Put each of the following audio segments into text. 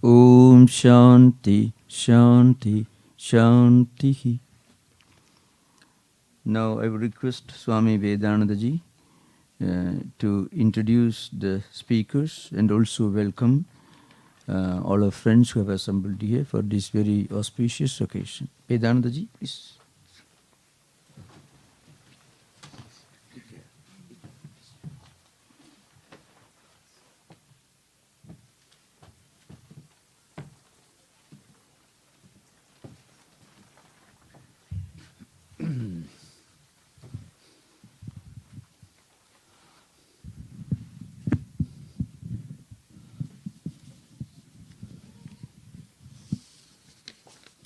Om Shanti, Shanti, Shanti. Now I would request Swami Vedananda ji to introduce the speakers and also welcome all our friends who have assembled here for this very auspicious occasion. Vedananda ji, please.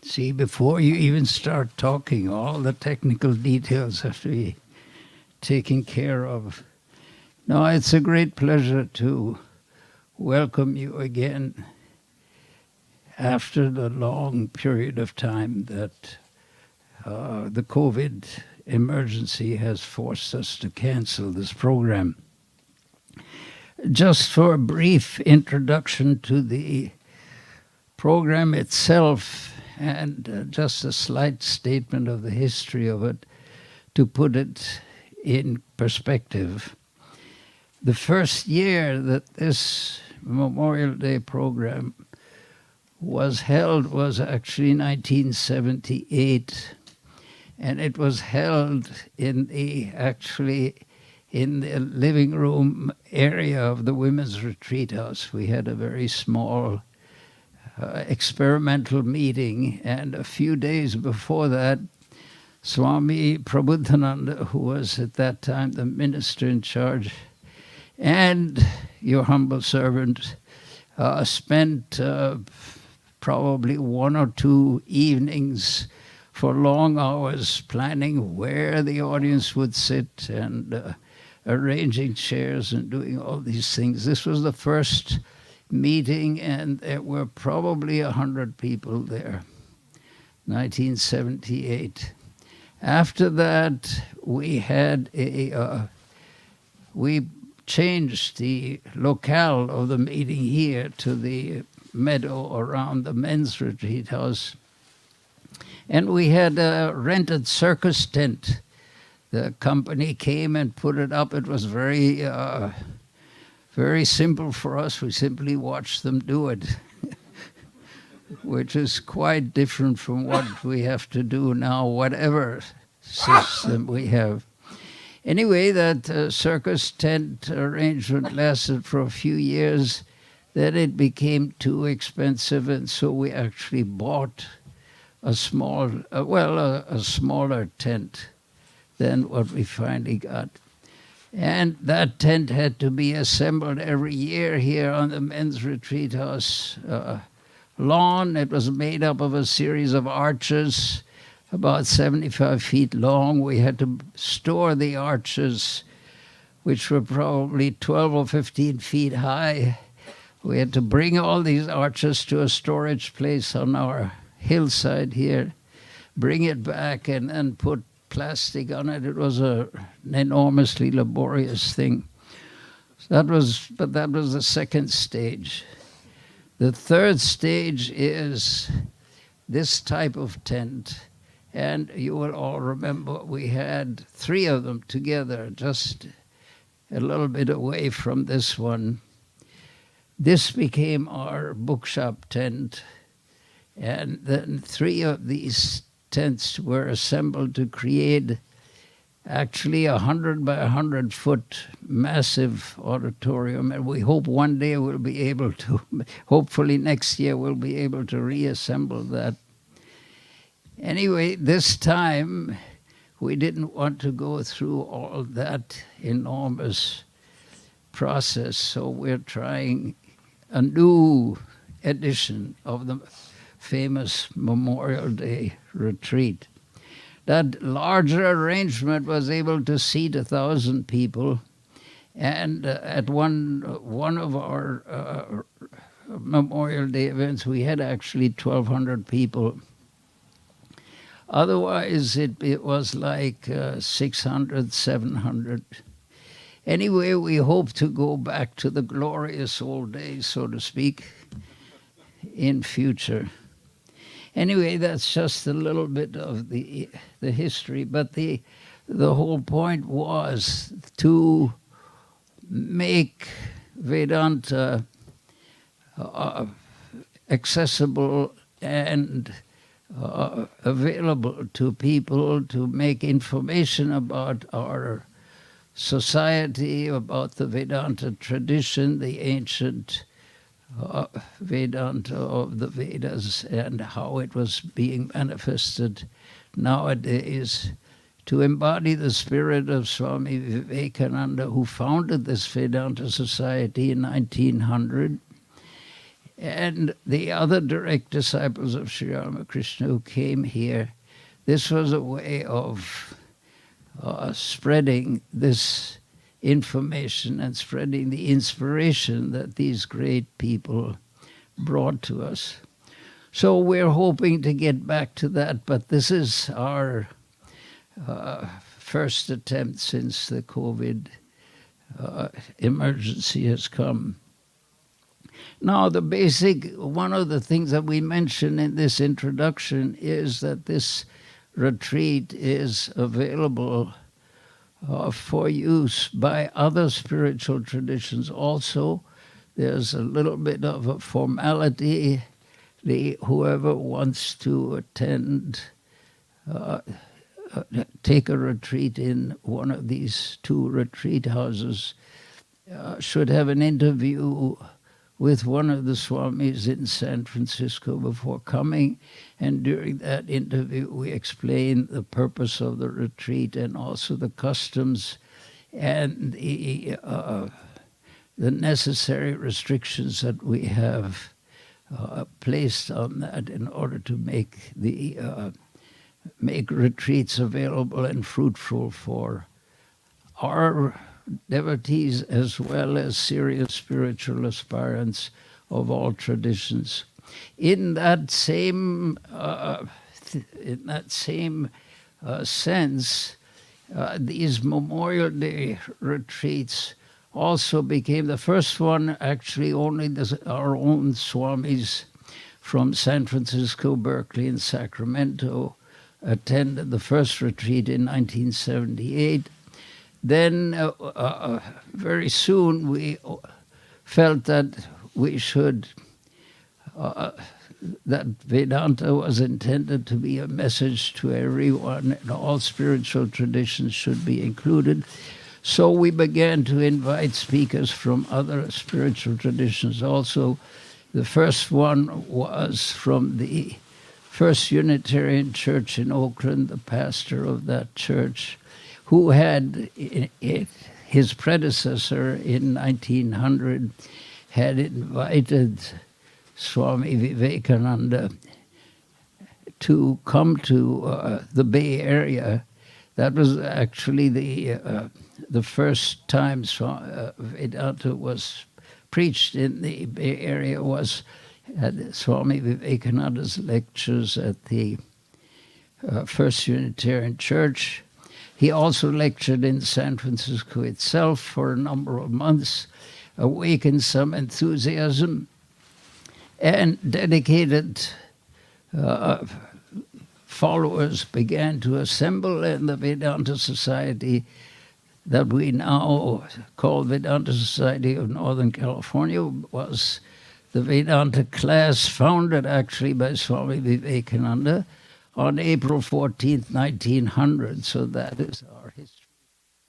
See, before you even start talking, all the technical details have to be taken care of. No, it's a great pleasure to welcome you again after the long period of time that the COVID emergency has forced us to cancel this program. Just for a brief introduction to the program itself, and just a slight statement of the history of it to put it in perspective. The first year that this Memorial Day program was held was actually 1978, and it was held in the living room area of the Women's Retreat House. We had a very small experimental meeting, and a few days before that, Swami Prabodhananda, who was at that time the minister in charge, and your humble servant spent probably 1 or 2 evenings for long hours planning where the audience would sit and arranging chairs and doing all these things. This was the first meeting, and there were probably 100 people there, 1978. After that, we had we changed the locale of the meeting here to the meadow around the men's retreat house, and we had a rented circus tent. The company came and put it up. It was very simple for us. We simply watched them do it, which is quite different from what we have to do now, whatever system we have. Anyway, that circus tent arrangement lasted for a few years. Then it became too expensive, and so we actually bought a smaller tent than what we finally got. And that tent had to be assembled every year here on the men's retreat house lawn. It was made up of a series of arches, about 75 feet long. We had to store the arches, which were probably 12 or 15 feet high. We had to bring all these arches to a storage place on our hillside here, bring it back, and then put plastic on it. It was an enormously laborious thing. But that was the second stage. The third stage is this type of tent, and you will all remember we had 3 of them together, just a little bit away from this one. This became our bookshop tent, and then 3 of these tents were assembled to create actually 100 by 100 foot massive auditorium, and we hope one day we'll be able to, hopefully next year we'll be able to reassemble that. Anyway, this time we didn't want to go through all that enormous process, so we're trying a new edition of the famous Memorial Day retreat. That larger arrangement was able to seat 1,000 people, and at one of our Memorial Day events, we had actually 1,200 people. Otherwise, it was like 600, 700. Anyway, we hope to go back to the glorious old days, so to speak. in future. Anyway, that's just a little bit of the history, but the whole point was to make Vedanta accessible and available to people, to make information about our society, about the Vedanta tradition, the ancient Vedanta of the Vedas, and how it was being manifested nowadays, to embody the spirit of Swami Vivekananda, who founded this Vedanta Society in 1900, and the other direct disciples of Sri Ramakrishna who came here. This was a way of spreading this information and spreading the inspiration that these great people brought to us. So we're hoping to get back to that, but this is our first attempt since the COVID emergency has come. Now, one of the things that we mention in this introduction is that this retreat is available for use by other spiritual traditions also. There's a little bit of a formality. Whoever wants to attend, take a retreat in one of these two retreat houses, should have an interview with one of the Swamis in San Francisco before coming. And during that interview, we explain the purpose of the retreat and also the customs and the necessary restrictions that we have placed on that in order to make retreats available and fruitful for our devotees as well as serious spiritual aspirants of all traditions. In that same sense, these Memorial Day retreats also became the first one. Actually, only our own Swamis from San Francisco, Berkeley, and Sacramento attended the first retreat in 1978. Then very soon we felt that we should, that Vedanta was intended to be a message to everyone and all spiritual traditions should be included. So we began to invite speakers from other spiritual traditions also. The first one was from the First Unitarian Church in Oakland, the pastor of that church, who had, his predecessor in 1900 had invited Swami Vivekananda to come to the Bay Area. That was actually the first time Vedanta was preached in the Bay Area, was at Swami Vivekananda's lectures at the First Unitarian Church. He also lectured in San Francisco itself for a number of months, awakened some enthusiasm, and dedicated followers began to assemble, and the Vedanta Society that we now call Vedanta Society of Northern California was the Vedanta class founded actually by Swami Vivekananda on April 14th, 1900. So that is our history.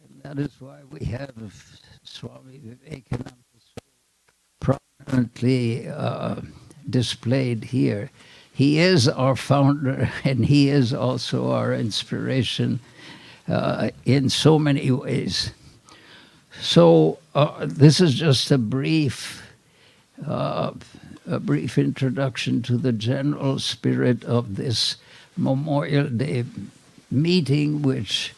And that is why we have Swami Vivekananda so prominently displayed here. He is our founder, and he is also our inspiration in so many ways. So this is just a brief introduction to the general spirit of this Memorial Day meeting, which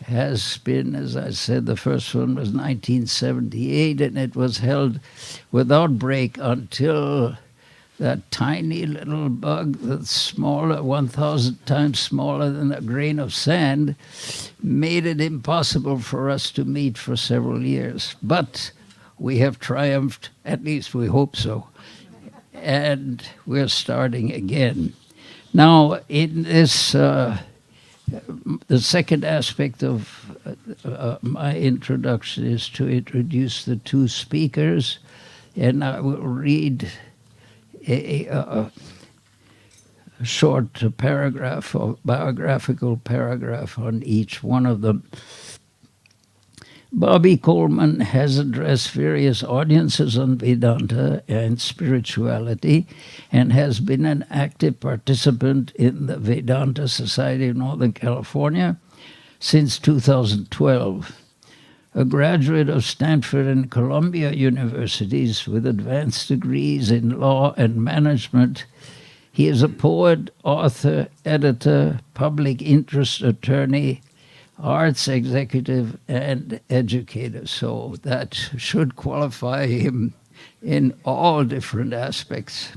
has been, as I said, the first one was 1978, and it was held without break until that tiny little bug that's smaller, 1,000 times smaller than a grain of sand, made it impossible for us to meet for several years. But we have triumphed, at least we hope so. and we're starting again. Now, in this, the second aspect of my introduction is to introduce the two speakers, and I will read a short paragraph or biographical paragraph on each one of them. Bobby Coleman has addressed various audiences on Vedanta and spirituality and has been an active participant in the Vedanta Society of Northern California since 2012. A graduate of Stanford and Columbia universities with advanced degrees in law and management, he is a poet, author, editor, public interest attorney, arts executive, and educator. So that should qualify him in all different aspects.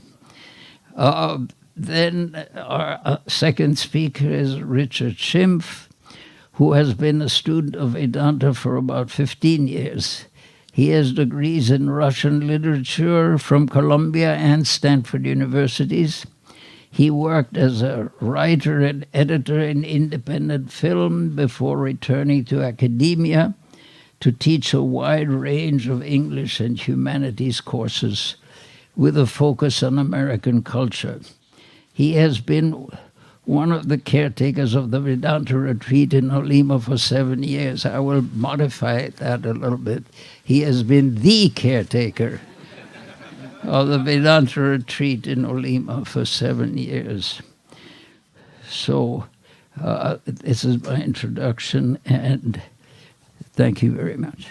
Then our second speaker is Richard Schimpf, who has been a student of Vedanta for about 15 years. He has degrees in Russian literature from Columbia and Stanford universities. He worked as a writer and editor in independent film before returning to academia to teach a wide range of English and humanities courses with a focus on American culture. He has been one of the caretakers of the Vedanta retreat in Olima for 7 years. I will modify that a little bit. He has been the caretaker of the Vedanta retreat in Olima for 7 years. So this is my introduction, and thank you very much.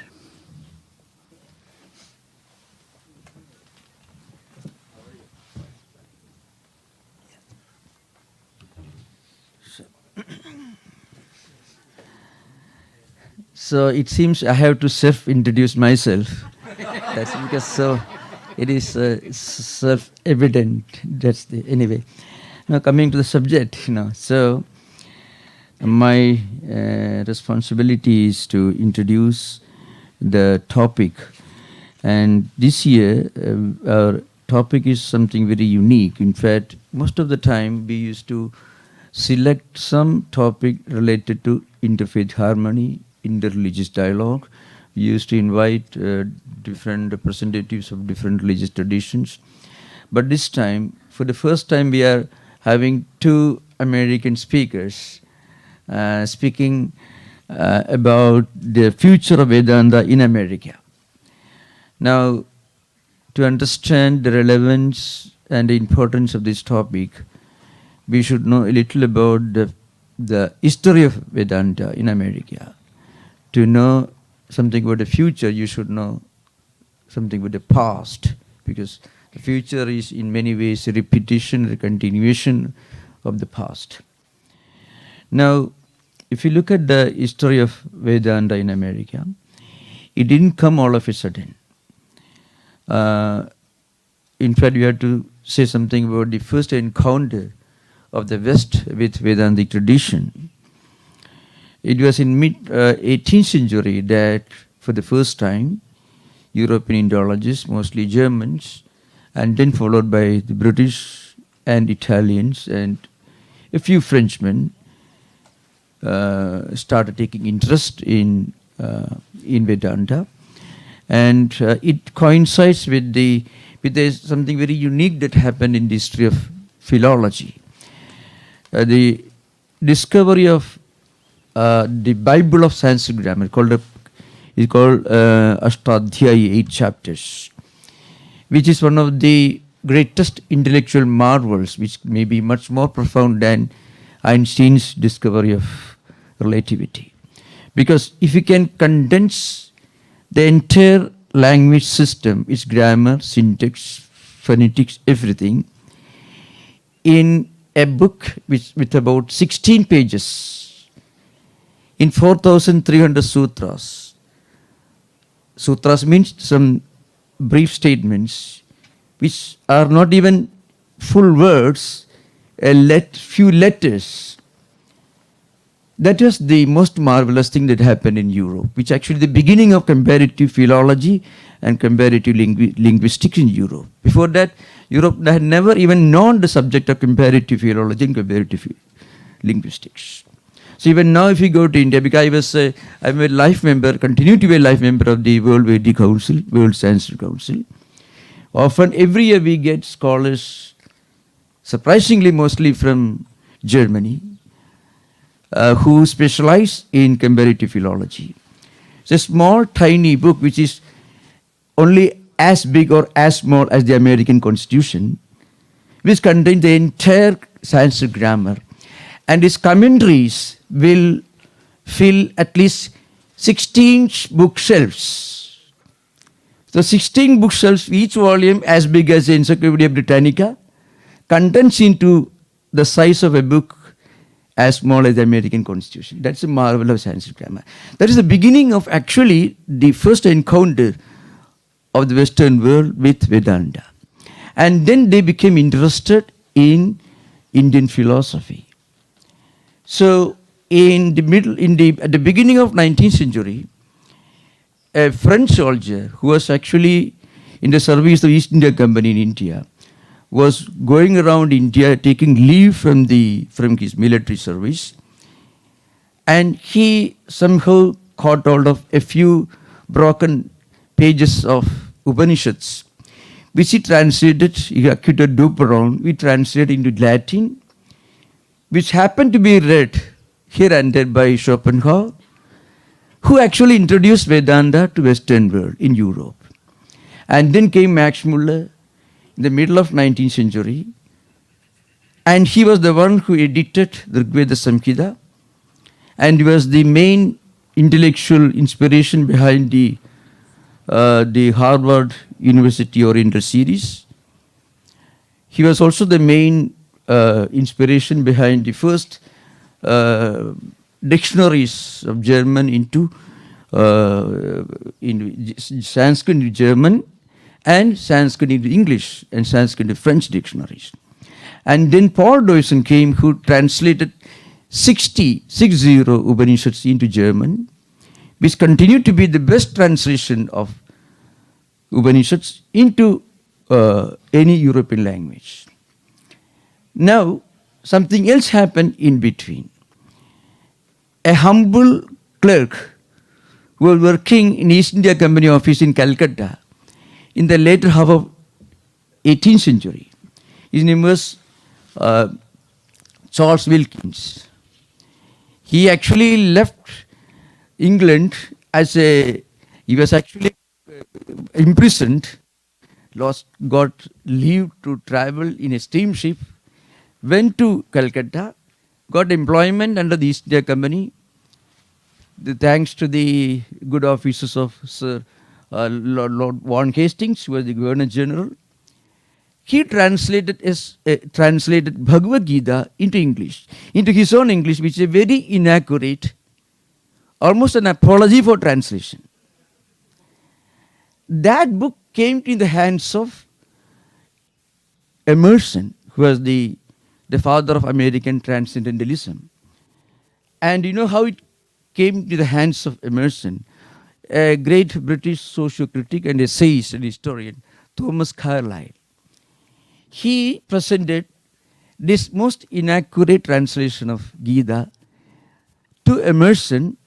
So it seems I have to self-introduce myself. That's because so it is self-evident. That's the anyway. Now coming to the subject, so my responsibility is to introduce the topic, and this year our topic is something very unique. In fact, most of the time we used to select some topic related to interfaith harmony, interreligious dialogue. We used to invite different representatives of different religious traditions. But this time, for the first time, we are having two American speakers speaking about the future of Vedanta in America. Now, to understand the relevance and the importance of this topic, we should know a little about the history of Vedanta in America. To know something about the future, you should know something about the past, because the future is in many ways a repetition, a continuation of the past. Now, if you look at the history of Vedanta in America, it didn't come all of a sudden. In fact, we have to say something about the first encounter of the West with Vedantic tradition. It was in mid-18th century that, for the first time, European Indologists, mostly Germans, and then followed by the British and Italians and a few Frenchmen, started taking interest in Vedanta, and it coincides with something very unique that happened in the history of philology. The discovery of the Bible of Sanskrit grammar is called Ashtadhyayi, 8 chapters, which is one of the greatest intellectual marvels, which may be much more profound than Einstein's discovery of relativity. Because if you can condense the entire language system, its grammar, syntax, phonetics, everything, in a book with about 16 pages, in 4,300 sutras. Sutras means some brief statements which are not even full words, few letters. That was the most marvelous thing that happened in Europe, which actually the beginning of comparative philology and comparative linguistics in Europe. Before that, Europe had never even known the subject of comparative philology and comparative linguistics. So even now if you go to India, because I'm a life member, continue to be a life member of the World Vedic Council, World Sanskrit Council. Often every year we get scholars, surprisingly mostly from Germany, who specialize in comparative philology. It's a small, tiny book which is only as big or as small as the American Constitution, which contains the entire Sanskrit grammar. And its commentaries will fill at least 16 bookshelves. So 16 bookshelves, each volume as big as the Encyclopedia Britannica, contains into the size of a book as small as the American Constitution. That's a marvel of Sanskrit grammar. That is the beginning of actually the first encounter of the Western world with Vedanta. And then they became interested in Indian philosophy. So at the beginning of 19th century, a French soldier who was actually in the service of the East India Company in India was going around India taking leave from his military service, and he somehow caught hold of a few broken pages of Upanishads, which he translated, he acquitted Duperon, we translated into Latin, which happened to be read here and there by Schopenhauer, who actually introduced Vedanta to Western world in Europe. And then came Max Muller in the middle of 19th century, and he was the one who edited the Rigveda Samhita, and he was the main intellectual inspiration behind the Harvard University Oriental series. He was also the main inspiration behind the first dictionaries of German into Sanskrit into German, and Sanskrit into English, and Sanskrit into French dictionaries. And then Paul Deussen came, who translated 60 Upanishads into German, which continued to be the best translation of Upanishads into any European language. Now, something else happened in between. A humble clerk who was working in East India Company office in Calcutta in the later half of 18th century. His name was Charles Wilkins. He actually left England he was actually imprisoned, got leave to travel in a steamship, went to Calcutta, got employment under the East India Company, thanks to the good offices of Sir Lord Vaughan Hastings, who was the Governor General. He translated Bhagavad Gita into English, into his own English, which is a very inaccurate, almost an apology for translation. That book came in the hands of Emerson, who was the father of American Transcendentalism. And you know how it came to the hands of Emerson? A great British socio-critic and essayist and historian, Thomas Carlyle. He presented this most inaccurate translation of Gita to Emerson,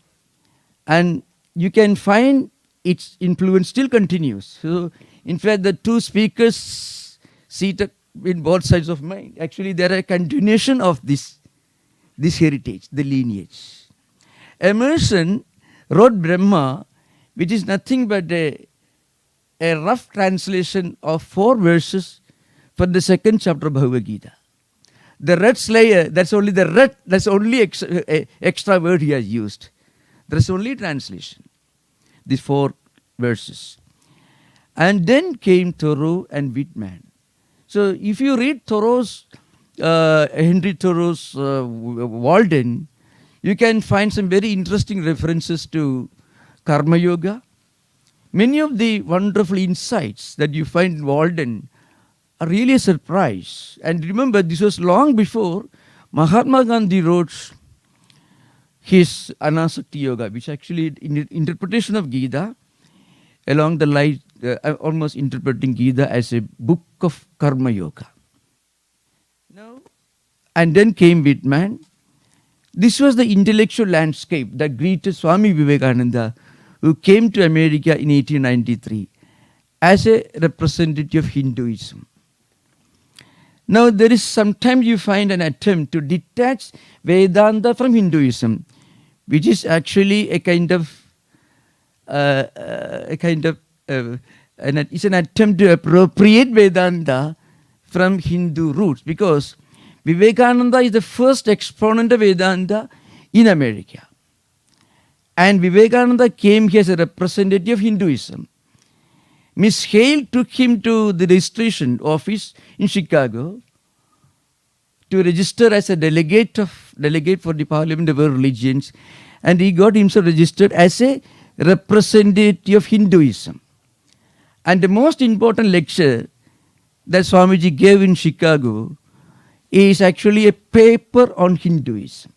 and you can find its influence still continues. So, in fact, the two speakers seated in both sides of mine, actually they are a continuation of this heritage, the lineage. Emerson wrote Brahma, which is nothing but a rough translation of 4 verses for the second chapter of Bhagavad Gita. The red slayer, that's only extra word he has used. There is only translation, these 4 verses. And then came Thoreau and Whitman. So if you read Henry Thoreau's Walden, you can find some very interesting references to Karma Yoga. Many of the wonderful insights that you find in Walden are really a surprise. And remember, this was long before Mahatma Gandhi wrote his Anasakti Yoga, which actually in interpretation of Gita along the I'm almost interpreting Gita as a book of Karma Yoga. Now, and then came Whitman. This was the intellectual landscape that greeted Swami Vivekananda, who came to America in 1893 as a representative of Hinduism. Now, there is sometimes you find an attempt to detach Vedanta from Hinduism, which is actually a kind of it's an attempt to appropriate Vedanta from Hindu roots, because Vivekananda is the first exponent of Vedanta in America. And Vivekananda came here as a representative of Hinduism. Miss Hale took him to the registration office in Chicago to register as a delegate for the Parliament of World Religions, and he got himself registered as a representative of Hinduism. And the most important lecture that Swamiji gave in Chicago is actually a paper on Hinduism.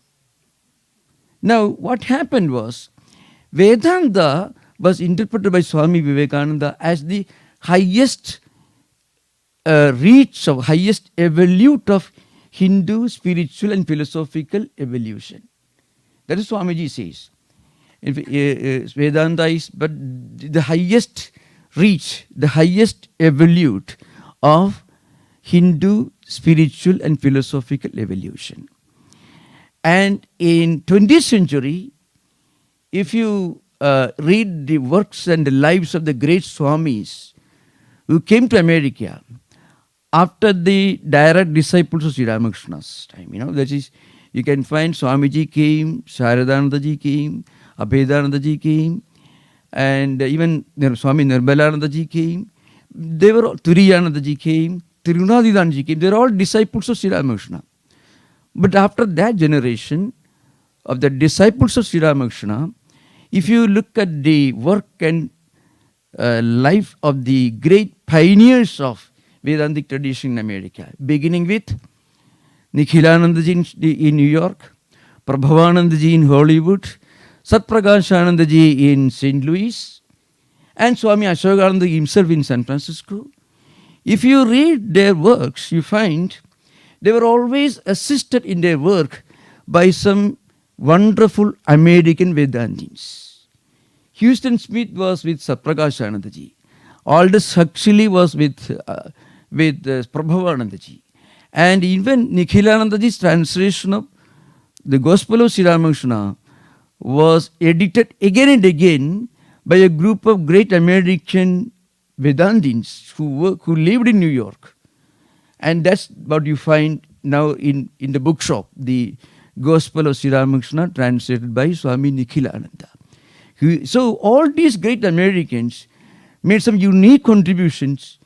Now, what happened was, Vedanta was interpreted by Swami Vivekananda as the highest reach of, highest evolute of Hindu spiritual and philosophical evolution. That is Swamiji says. Vedanta is but the highest reach, the highest evolute of Hindu spiritual and philosophical evolution. And in 20th century, if you read the works and the lives of the great Swamis who came to America after the direct disciples of Sri Ramakrishna's time, that is, you can find Swamiji came, Sharadanandaji came, Abhedanandaji came, and even Swami Nirmalanandaji came. They were all, Turiyanandaji came, Tirunadidanji came. They are all disciples of Sri Ramakrishna. But after that generation of the disciples of Sri Ramakrishna, if you look at the work and life of the great pioneers of Vedantic tradition in America, beginning with Nikhilanandaji in New York, Prabhavanandaji in Hollywood, Satpragashanandaji in St. Louis, and Swami Ashokananda himself in San Francisco. If you read their works, you find they were always assisted in their work by some wonderful American Vedantins. Houston Smith was with Satpragashanandaji. Aldous Huxley was with Prabhavanandaji. And even Nikhilanandaji's translation of the Gospel of Sri Ramakrishna was edited again and again by a group of great American Vedantins who lived in New York. And that's what you find now in the bookshop, the Gospel of Sri Ramakrishna translated by Swami Nikhilananda. So all these great Americans made some unique contributions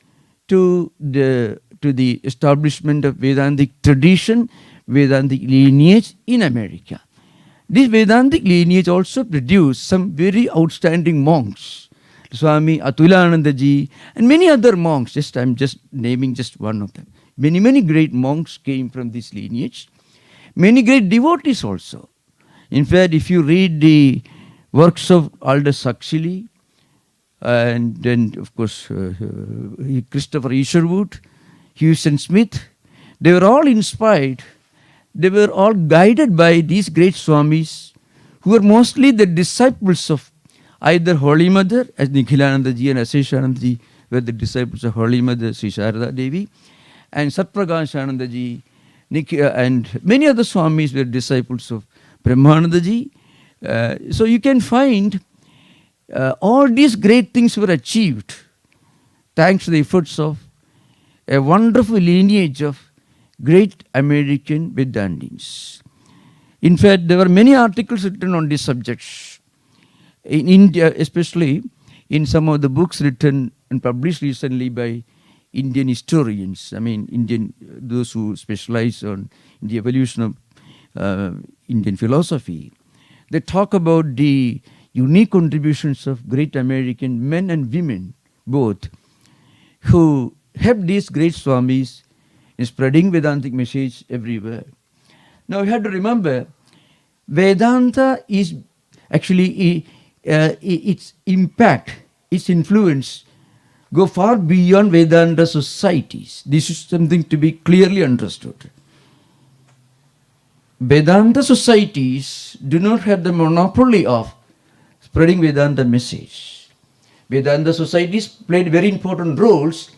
to the establishment of Vedantic tradition, Vedantic lineage in America. This Vedantic lineage also produced some very outstanding monks, Swami Atulanandaji and many other monks. I'm just naming just one of them. Many great monks came from this lineage. Many great devotees also. In fact, if you read the works of Aldous Huxley, and then of course Christopher Isherwood, Houston Smith, they were all inspired, they were all guided by these great Swamis who were mostly the disciples of either Holy Mother, as Nikhilanandaji and Aseshanandaji were the disciples of Holy Mother Sri Sharada Devi, and Satpragashanandaji and many other Swamis were disciples of Brahmanandaji. So you can find all these great things were achieved thanks to the efforts of a wonderful lineage of great American Vedantins. In fact, there were many articles written on these subjects. In India, especially in some of the books written and published recently by Indian historians, those who specialize on the evolution of Indian philosophy. They talk about the unique contributions of great American men and women, both, who helped these great Swamis in spreading Vedantic message everywhere. Now you have to remember, Vedanta is actually its impact, its influence go far beyond Vedanta societies. This is something to be clearly understood. Vedanta societies do not have the monopoly of spreading Vedanta message. Vedanta societies played very important roles,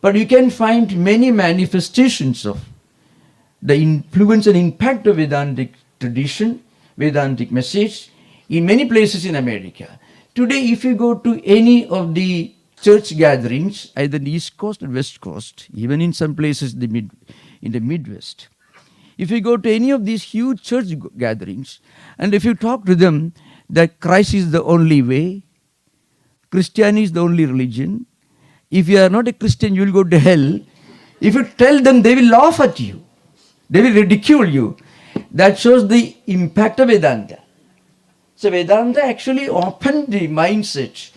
but you can find many manifestations of the influence and impact of Vedantic tradition, Vedantic message in many places in America. Today, if you go to any of the church gatherings, either the East Coast or West Coast, even in some places in the Midwest, if you go to any of these huge church gatherings, and if you talk to them that Christ is the only way, Christianity is the only religion, if you are not a Christian, you will go to hell. If you tell them, they will laugh at you. They will ridicule you. That shows the impact of Vedanta. So Vedanta actually opened the mindset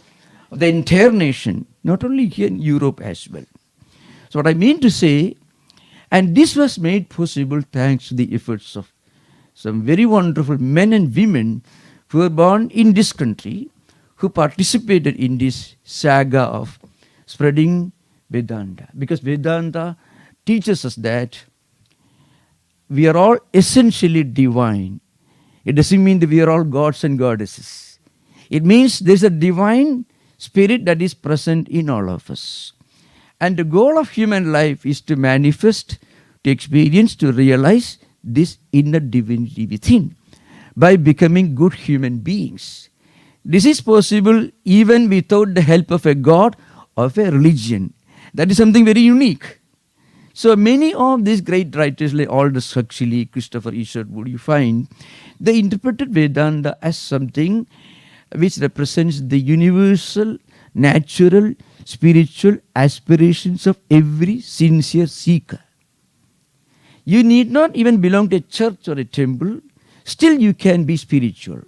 of the entire nation, not only here in Europe as well. So what I mean to say, and this was made possible thanks to the efforts of some very wonderful men and women who were born in this country, who participated in this saga of spreading Vedanta. Because Vedanta teaches us that we are all essentially divine. It doesn't mean that we are all gods and goddesses. It means there's a divine spirit that is present in all of us. And the goal of human life is to manifest, to experience, to realize this inner divinity within by becoming good human beings. This is possible even without the help of a god or of a religion. That is something very unique. So many of these great writers like Aldous Huxley, Christopher Isherwood, you find, they interpreted Vedanta as something which represents the universal, natural, spiritual aspirations of every sincere seeker. You need not even belong to a church or a temple. Still you can be spiritual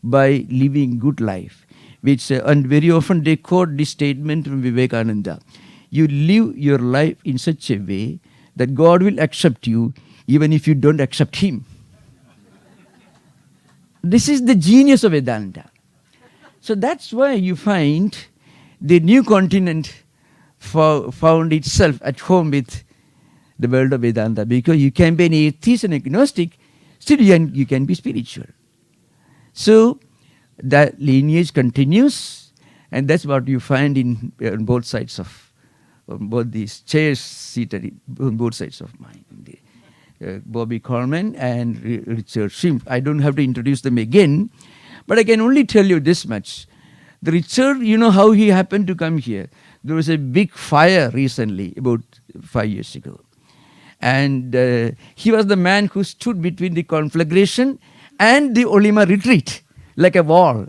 by living good life. Which, and very often they quote this statement from Vivekananda. You live your life in such a way that God will accept you even if you don't accept Him. This is the genius of Vedanta. So that's why you find the new continent found itself at home with the world of Vedanta, because you can be an atheist and agnostic, still you can be spiritual. So that lineage continues, and that's what you find on both sides of both these chairs seated on both sides of mine. Bobby Coleman and Richard Schimpf. I don't have to introduce them again, but I can only tell you this much. The Richard, you know how he happened to come here. There was a big fire recently, about 5 years ago. And he was the man who stood between the conflagration and the Olima retreat, like a wall.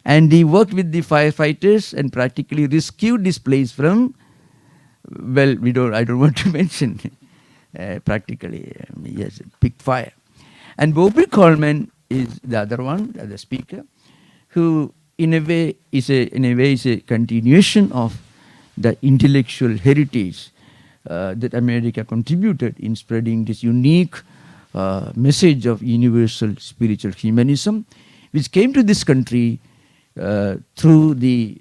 And he worked with the firefighters and practically rescued this place from, well, I don't want to mention, practically, yes, big fire. And Bobby Coleman is the other one, the other speaker, who in a way is a continuation of the intellectual heritage that America contributed in spreading this unique message of universal spiritual humanism, which came to this country through the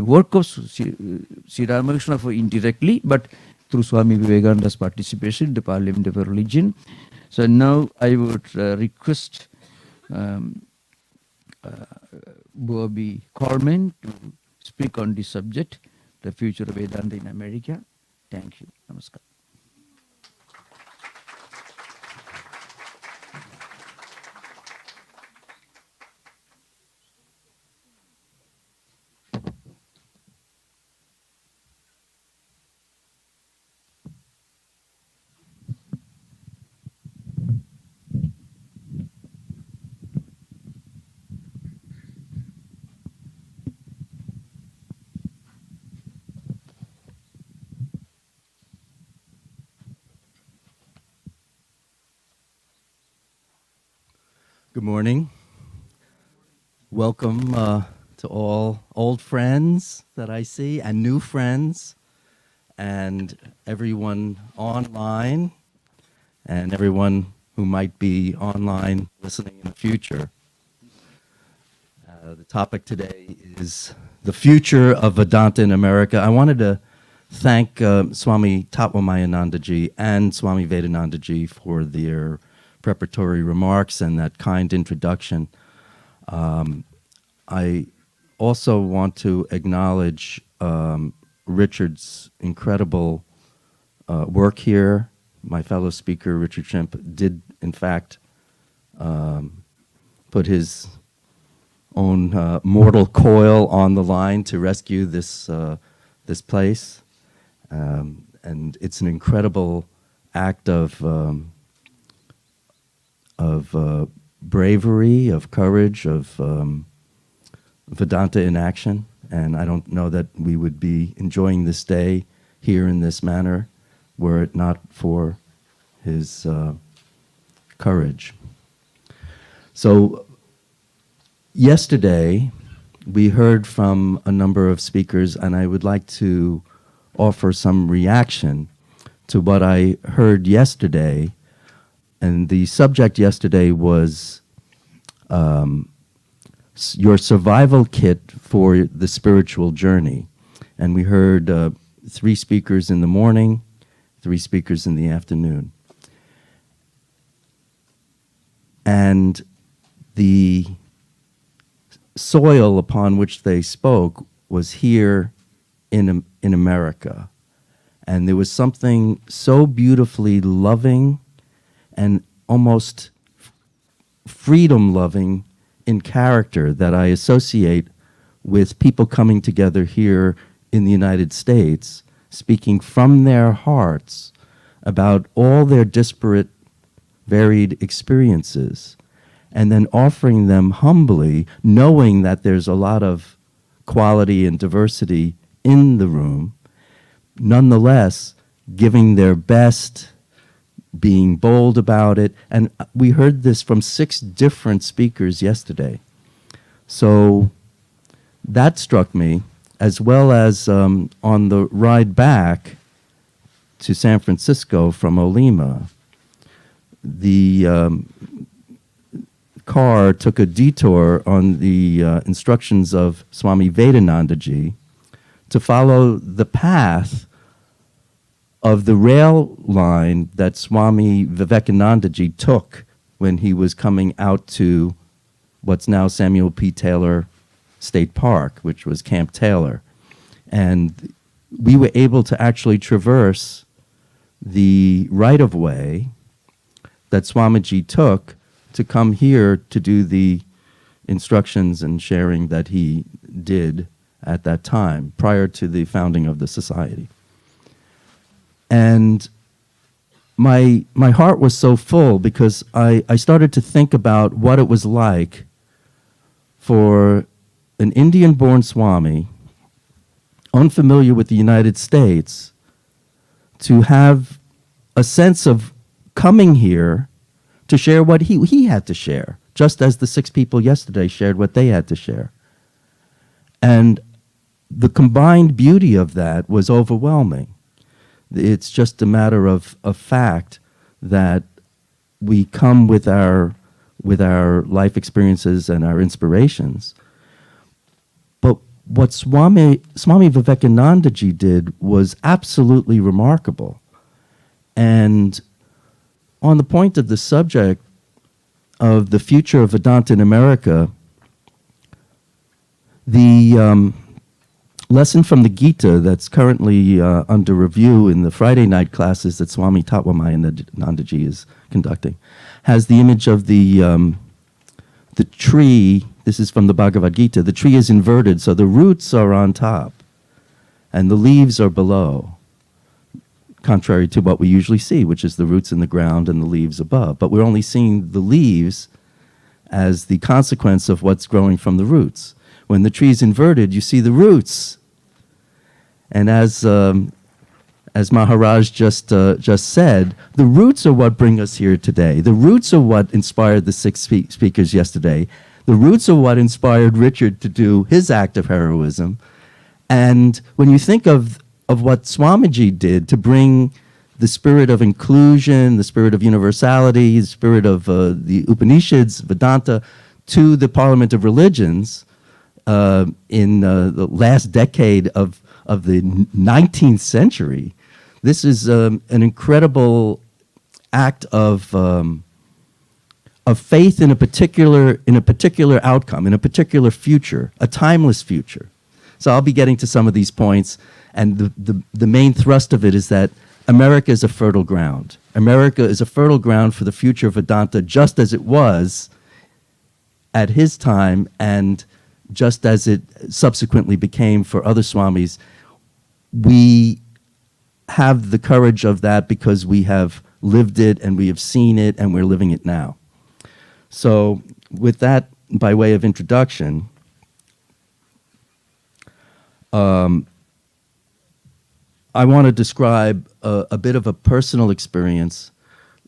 work of Sri Ramakrishna indirectly, but through Swami Vivekananda's participation in the Parliament of Religion. So now I would request Bobby Coleman to speak on this subject, the future of Vedanta in America. Thank you. Namaskar. Good morning. Welcome to all old friends that I see and new friends and everyone online and everyone who might be online listening in the future. The topic today is the future of Vedanta in America. I wanted to thank Swami Tattwamayananda ji and Swami Vedananda ji for their preparatory remarks and that kind introduction. I also want to acknowledge Richard's incredible work here. My fellow speaker, Richard Schimpf, did in fact put his own mortal coil on the line to rescue this place, and it's an incredible act of bravery, of courage, of Vedanta in action. And I don't know that we would be enjoying this day here in this manner were it not for his courage. So yesterday, we heard from a number of speakers, and I would like to offer some reaction to what I heard yesterday. And the subject yesterday was your survival kit for the spiritual journey. And we heard 3 speakers in the morning, 3 speakers in the afternoon. And the soil upon which they spoke was here in America. And there was something so beautifully loving and almost freedom-loving in character that I associate with people coming together here in the United States, speaking from their hearts about all their disparate, varied experiences, and then offering them humbly, knowing that there's a lot of quality and diversity in the room, nonetheless giving their best, being bold about it. And we heard this from 6 different speakers yesterday. So that struck me, as well as on the ride back to San Francisco from Olima, the car took a detour on the instructions of Swami Vedananda ji to follow the path of the rail line that Swami Vivekananda ji took when he was coming out to what's now Samuel P. Taylor State Park, which was Camp Taylor. And we were able to actually traverse the right-of-way that Swamiji took to come here to do the instructions and sharing that he did at that time, prior to the founding of the society. And my heart was so full because I started to think about what it was like for an Indian-born Swami, unfamiliar with the United States, to have a sense of coming here to share what he had to share, just as the 6 people yesterday shared what they had to share. And the combined beauty of that was overwhelming. It's just a matter of fact that we come with our life experiences and our inspirations. But what Swami Vivekananda ji did was absolutely remarkable. And on the point of the subject of the future of Vedanta in America, the lesson from the Gita that's currently under review in the Friday night classes that Swami Tattwamayananda ji is conducting has the image of the tree. This is from the Bhagavad Gita. The tree is inverted, so the roots are on top and the leaves are below, contrary to what we usually see, which is the roots in the ground and the leaves above. But we're only seeing the leaves as the consequence of what's growing from the roots. When the tree is inverted, you see the roots. And as Maharaj just said, the roots are what bring us here today. The roots are what inspired the 6 speakers yesterday. The roots are what inspired Richard to do his act of heroism. And when you think of what Swamiji did to bring the spirit of inclusion, the spirit of universality, the spirit of the Upanishads, Vedanta, to the Parliament of Religions, in the last decade of the 19th century. This is an incredible act of faith in a particular outcome, in a particular future, a timeless future. So I'll be getting to some of these points, and the main thrust of it is that America is a fertile ground. America is a fertile ground for the future of Vedanta, just as it was at his time, and just as it subsequently became for other swamis. We have the courage of that because we have lived it and we have seen it and we're living it now. So with that by way of introduction, I want to describe a bit of a personal experience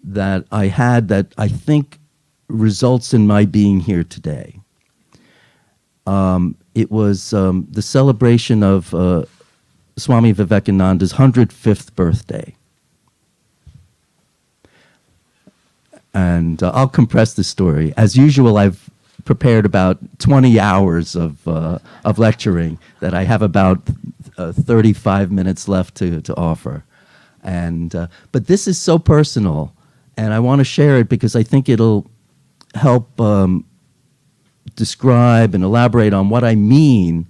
that I had that I think results in my being here today. It was the celebration of Swami Vivekananda's 105th birthday. And I'll compress the story. As usual, I've prepared about 20 hours of lecturing that I have about 35 minutes left to offer. And but this is so personal, and I want to share it because I think it'll help describe and elaborate on what I mean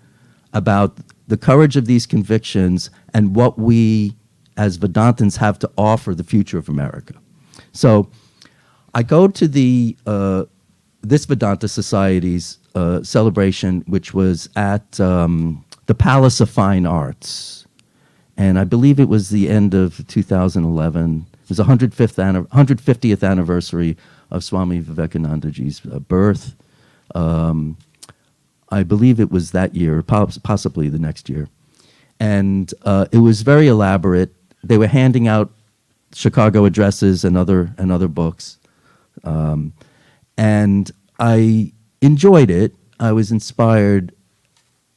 about the courage of these convictions and what we as Vedantins have to offer the future of America. So I go to this Vedanta Society's celebration, which was at the Palace of Fine Arts. And I believe it was the end of 2011. It was the 150th anniversary of Swami Vivekanandaji's birth. I believe it was that year, possibly the next year. And it was very elaborate. They were handing out Chicago addresses and other books. And I enjoyed it. I was inspired,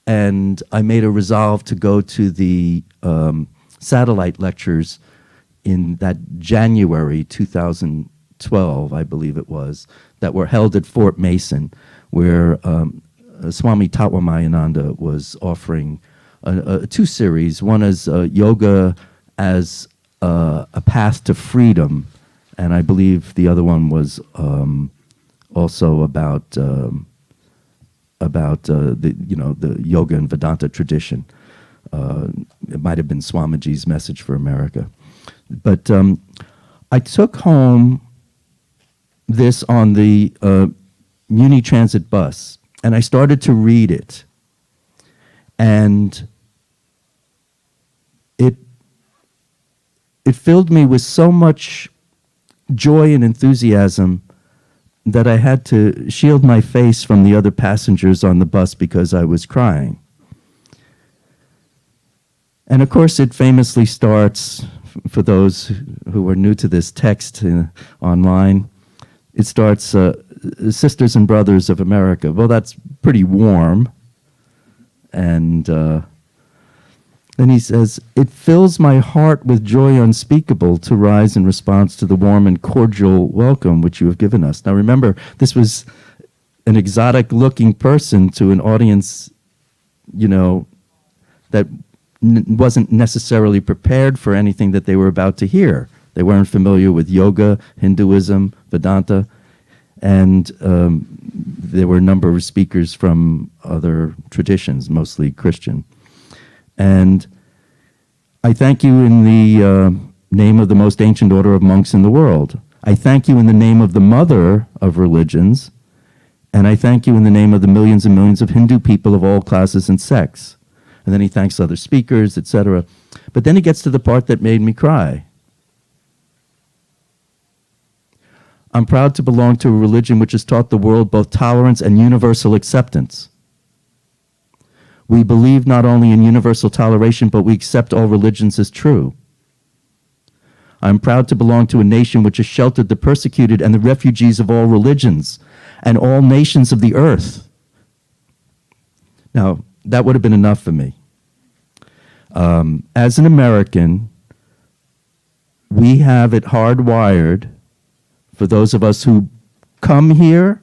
and I made a resolve to go to the satellite lectures in that January 2012, I believe it was, that were held at Fort Mason, where Swami Tattwamayananda was offering two series. One is yoga as a path to freedom, and I believe the other one was also about the yoga and Vedanta tradition. It might have been Swamiji's message for America, but I took home this on the Muni Transit bus, and I started to read it, and it filled me with so much joy and enthusiasm that I had to shield my face from the other passengers on the bus because I was crying. And of course, it famously starts, for those who are new to this text online, it starts, Sisters and Brothers of America. Well, that's pretty warm. And then he says, "It fills my heart with joy unspeakable to rise in response to the warm and cordial welcome which you have given us." Now remember, this was an exotic-looking person to an audience, that wasn't necessarily prepared for anything that they were about to hear. They weren't familiar with yoga, Hinduism, Vedanta, and there were a number of speakers from other traditions, mostly Christian. And I thank you in the name of the most ancient order of monks in the world. I thank you in the name of the mother of religions, and I thank you in the name of the millions and millions of Hindu people of all classes and sects. And then he thanks other speakers, etc. But then he gets to the part that made me cry. "I'm proud to belong to a religion which has taught the world both tolerance and universal acceptance. We believe not only in universal toleration, but we accept all religions as true. I'm proud to belong to a nation which has sheltered the persecuted and the refugees of all religions and all nations of the earth." Now, that would have been enough for me. As an American, we have it hardwired, for those of us who come here,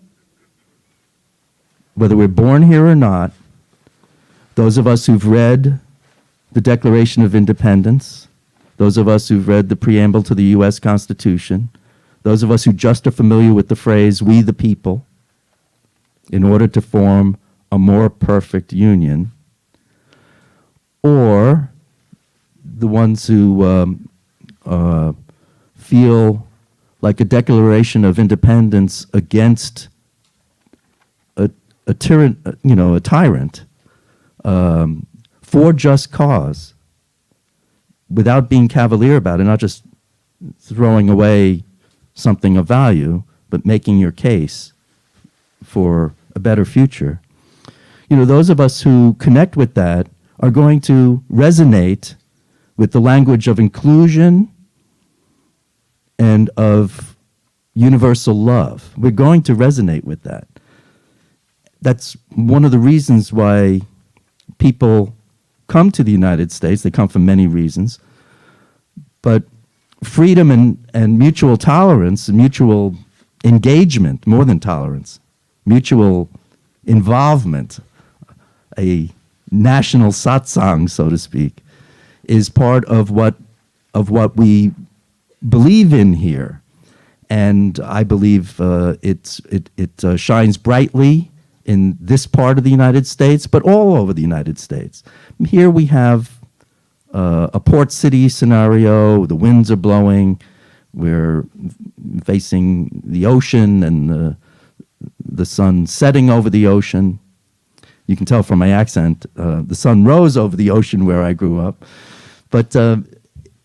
whether we're born here or not, those of us who've read the Declaration of Independence, those of us who've read the preamble to the U.S. Constitution, those of us who just are familiar with the phrase, "we the people," in order to form a more perfect union, or the ones who feel like a declaration of independence against a tyrant, a tyrant, for just cause, without being cavalier about it, not just throwing away something of value, but making your case for a better future. Those of us who connect with that are going to resonate with the language of inclusion and of universal love. We're going to resonate with that. That's one of the reasons why people come to the United States. They come for many reasons. But freedom and mutual tolerance, mutual engagement, more than tolerance, mutual involvement, a national satsang, so to speak, is part of what we believe in here. And I believe it shines brightly in this part of the United States, but all over the United States. Here we have a port city scenario. The winds are blowing. We're facing the ocean and the sun setting over the ocean. You can tell from my accent, the sun rose over the ocean where I grew up. But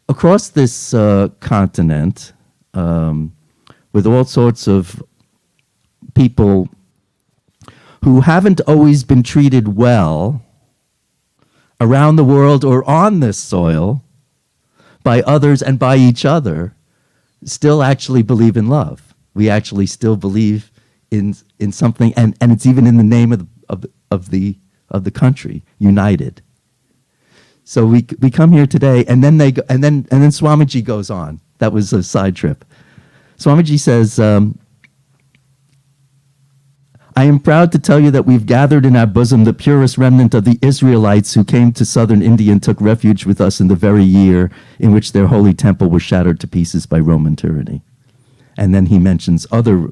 across this continent, with all sorts of people who haven't always been treated well around the world or on this soil by others and by each other, still actually believe in love. We actually still believe in something, and it's even in the name of the country, united. So we come here today, and then Swamiji goes on. That was a side trip. Swamiji says, I am proud to tell you that we've gathered in our bosom the purest remnant of the Israelites who came to southern India and took refuge with us in the very year in which their holy temple was shattered to pieces by Roman tyranny. And then he mentions other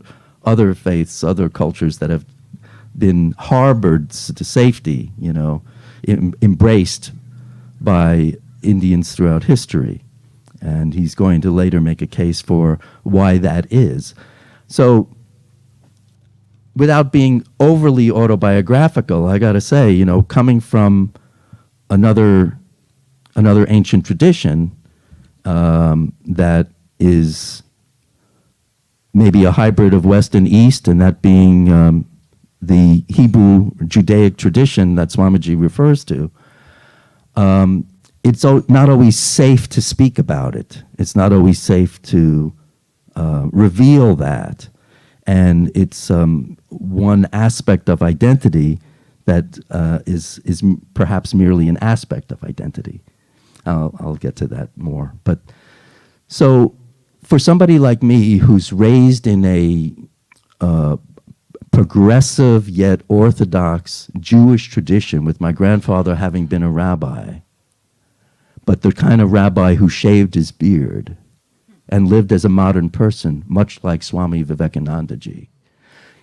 faiths, other cultures that have been harbored to safety, embraced by Indians throughout history. And he's going to later make a case for why that is. So, without being overly autobiographical, I got to say, coming from another ancient tradition that is maybe a hybrid of West and East, and that being the Hebrew Judaic tradition that Swamiji refers to, it's not always safe to speak about it. It's not always safe to reveal that. And it's one aspect of identity that is perhaps merely an aspect of identity. I'll get to that more. But so for somebody like me who's raised in a progressive yet orthodox Jewish tradition, with my grandfather having been a rabbi, but the kind of rabbi who shaved his beard and lived as a modern person, much like Swami Vivekananda ji.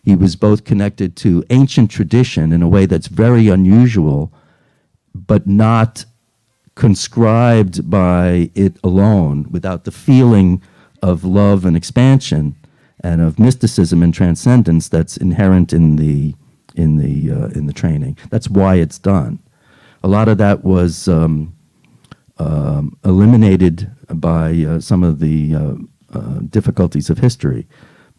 He was both connected to ancient tradition in a way that's very unusual, but not conscribed by it alone, without the feeling of love and expansion and of mysticism and transcendence that's inherent in the training. That's why it's done. A lot of that was eliminated by some of the difficulties of history.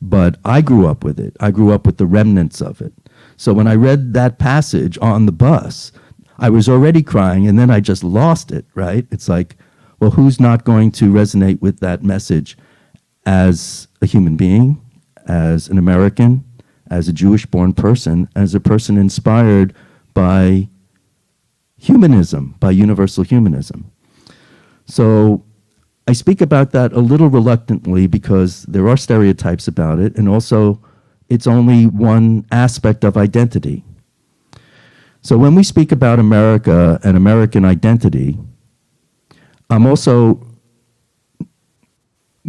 But I grew up with it. I grew up with the remnants of it. So when I read that passage on the bus, I was already crying, and then I just lost it, right? It's like, well, who's not going to resonate with that message as a human being, as an American, as a Jewish-born person, as a person inspired by humanism, by universal humanism? So I speak about that a little reluctantly because there are stereotypes about it, and also it's only one aspect of identity. So when we speak about America and American identity, I'm also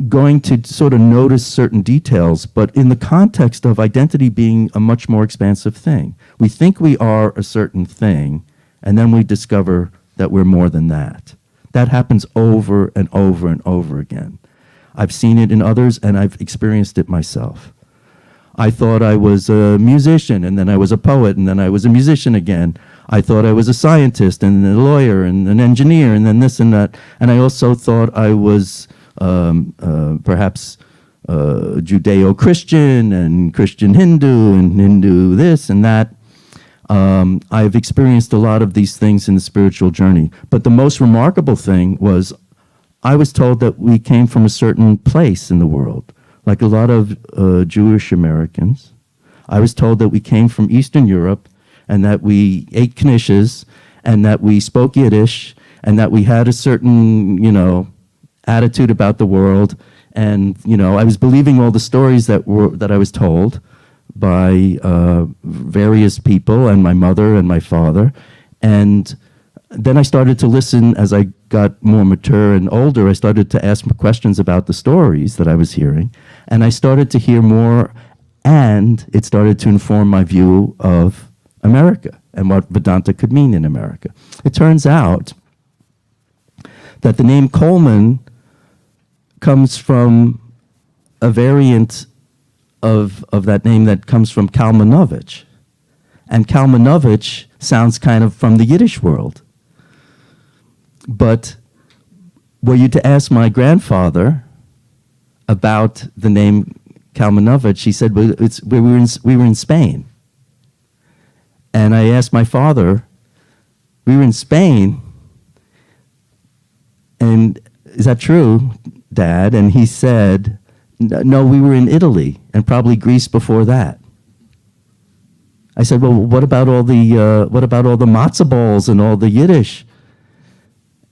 going to sort of notice certain details, but in the context of identity being a much more expansive thing. We think we are a certain thing, and then we discover that we're more than that. That happens over and over and over again. I've seen it in others, and I've experienced it myself. I thought I was a musician, and then I was a poet, and then I was a musician again. I thought I was a scientist, and a lawyer, and an engineer, and then this and that. And I also thought I was perhaps Judeo-Christian, and Christian Hindu, and Hindu this and that. I've experienced a lot of these things in the spiritual journey. But the most remarkable thing was I was told that we came from a certain place in the world, like a lot of Jewish Americans. I was told that we came from Eastern Europe and that we ate knishes and that we spoke Yiddish and that we had a certain, attitude about the world. And, I was believing all the stories that I was told by various people and my mother and my father. And then I started to listen as I got more mature and older. I started to ask questions about the stories that I was hearing. And I started to hear more, and it started to inform my view of America and what Vedanta could mean in America. It turns out that the name Coleman comes from a variant of that name that comes from Kalmanovich. And Kalmanovich sounds kind of from the Yiddish world. But were you to ask my grandfather about the name Kalmanovich, he said, well, we were in Spain. And I asked my father, we were in Spain, and is that true, Dad? And he said, no, we were in Italy, and probably Greece before that. I said, well, what about all the matzah balls and all the Yiddish?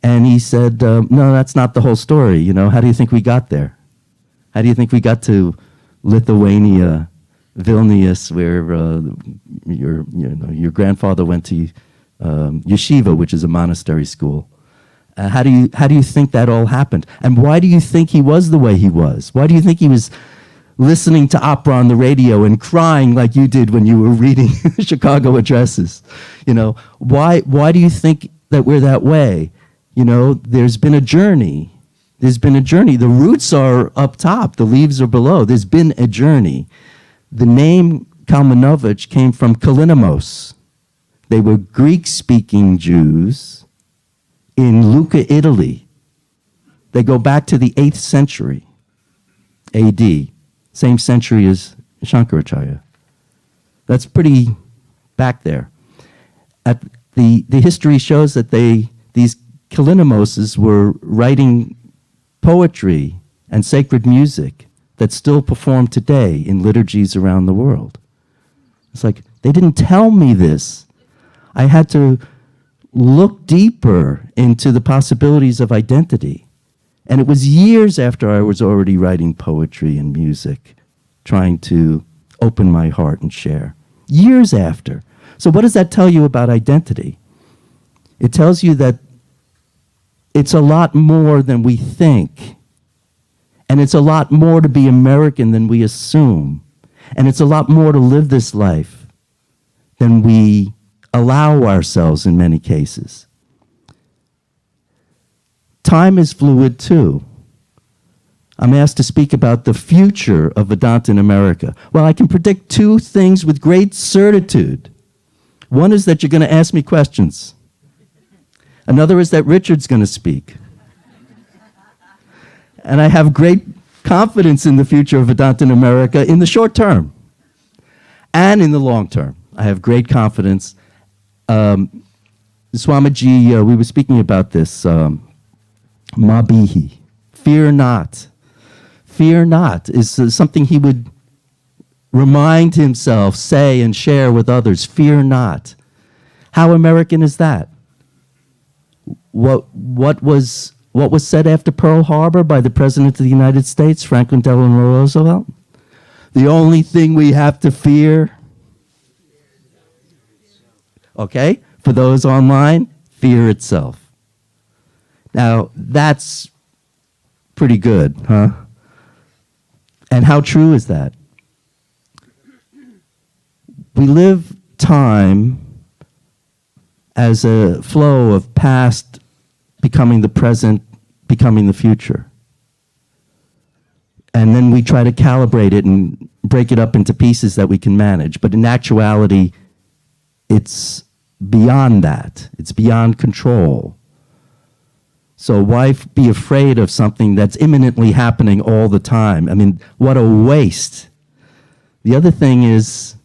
And he said, no, that's not the whole story. How do you think we got there? How do you think we got to Lithuania, Vilnius, where your grandfather went to yeshiva, which is a monastery school? How do you think that all happened? And why do you think he was the way he was? Why do you think he was listening to opera on the radio and crying like you did when you were reading Chicago addresses? Why do you think that we're that way? There's been a journey. The roots are up top. The leaves are below. There's been a journey. The name Kalmanovich came from Kalinamos. They were Greek-speaking Jews in Lucca, Italy. They go back to the 8th century AD, same century as Shankaracharya. That's pretty back there. The history shows that these Kalinamoses were writing poetry and sacred music that's still performed today in liturgies around the world. It's like, they didn't tell me this. I had to look deeper into the possibilities of identity. And it was years after I was already writing poetry and music, trying to open my heart and share. Years after. So what does that tell you about identity? It tells you that it's a lot more than we think. And it's a lot more to be American than we assume. And it's a lot more to live this life than we allow ourselves in many cases. Time is fluid too. I'm asked to speak about the future of Vedanta in America. Well, I can predict two things with great certitude. One is that you're going to ask me questions. Another is that Richard's going to speak. And I have great confidence in the future of Vedanta in America in the short term and in the long term. I have great confidence. Swamiji, we were speaking about this. Mabihi, fear not. Fear not is something he would remind himself, say, and share with others. Fear not. How American is that? What was said after Pearl Harbor by the President of the United States, Franklin Delano Roosevelt? The only thing we have to fear, Okay? For those online, fear itself. Now, that's pretty good, huh? And how true is that? We live time as a flow of past becoming the present, becoming the future. And then we try to calibrate it and break it up into pieces that we can manage. But in actuality, it's beyond that. It's beyond control. So why be afraid of something that's imminently happening all the time? I mean, what a waste. The other thing is,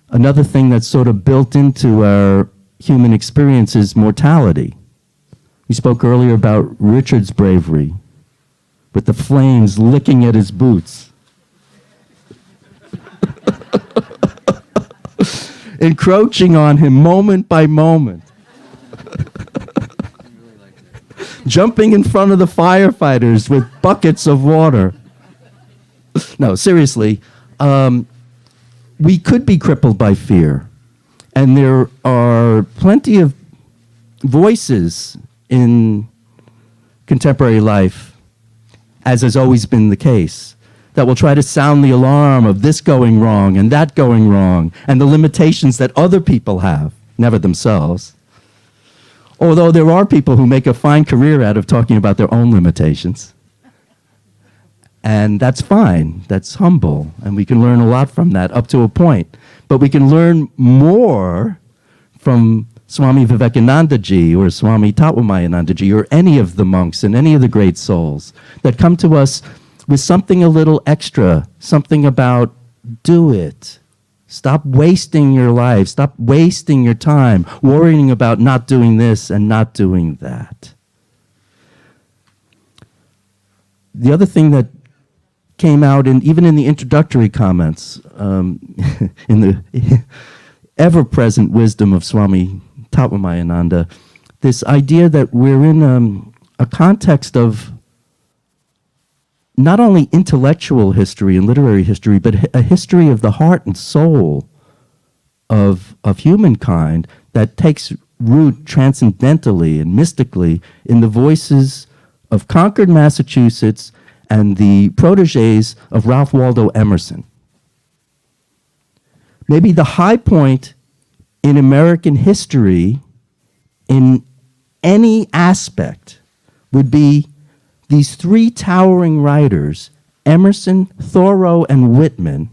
another thing that's sort of built into our human experience is mortality. We spoke earlier about Richard's bravery, with the flames licking at his boots. Encroaching on him moment by moment. Jumping in front of the firefighters with buckets of water. No, seriously, we could be crippled by fear. And there are plenty of voices in contemporary life, as has always been the case, that will try to sound the alarm of this going wrong and that going wrong, and the limitations that other people have, never themselves. Although there are people who make a fine career out of talking about their own limitations. And that's fine, that's humble, and we can learn a lot from that up to a point. But we can learn more from Swami Vivekananda ji or Swami Tattwamayananda ji or any of the monks and any of the great souls that come to us with something a little extra, something about do it. Stop wasting your life. Stop wasting your time worrying about not doing this and not doing that. The other thing that came out, even in the introductory comments, in the ever-present wisdom of Swami Tattwamayananda, this idea that we're in a context of not only intellectual history and literary history, but a history of the heart and soul of humankind that takes root transcendentally and mystically in the voices of Concord, Massachusetts, and the protégés of Ralph Waldo Emerson. Maybe the high point in American history in any aspect would be these three towering writers, Emerson, Thoreau, and Whitman.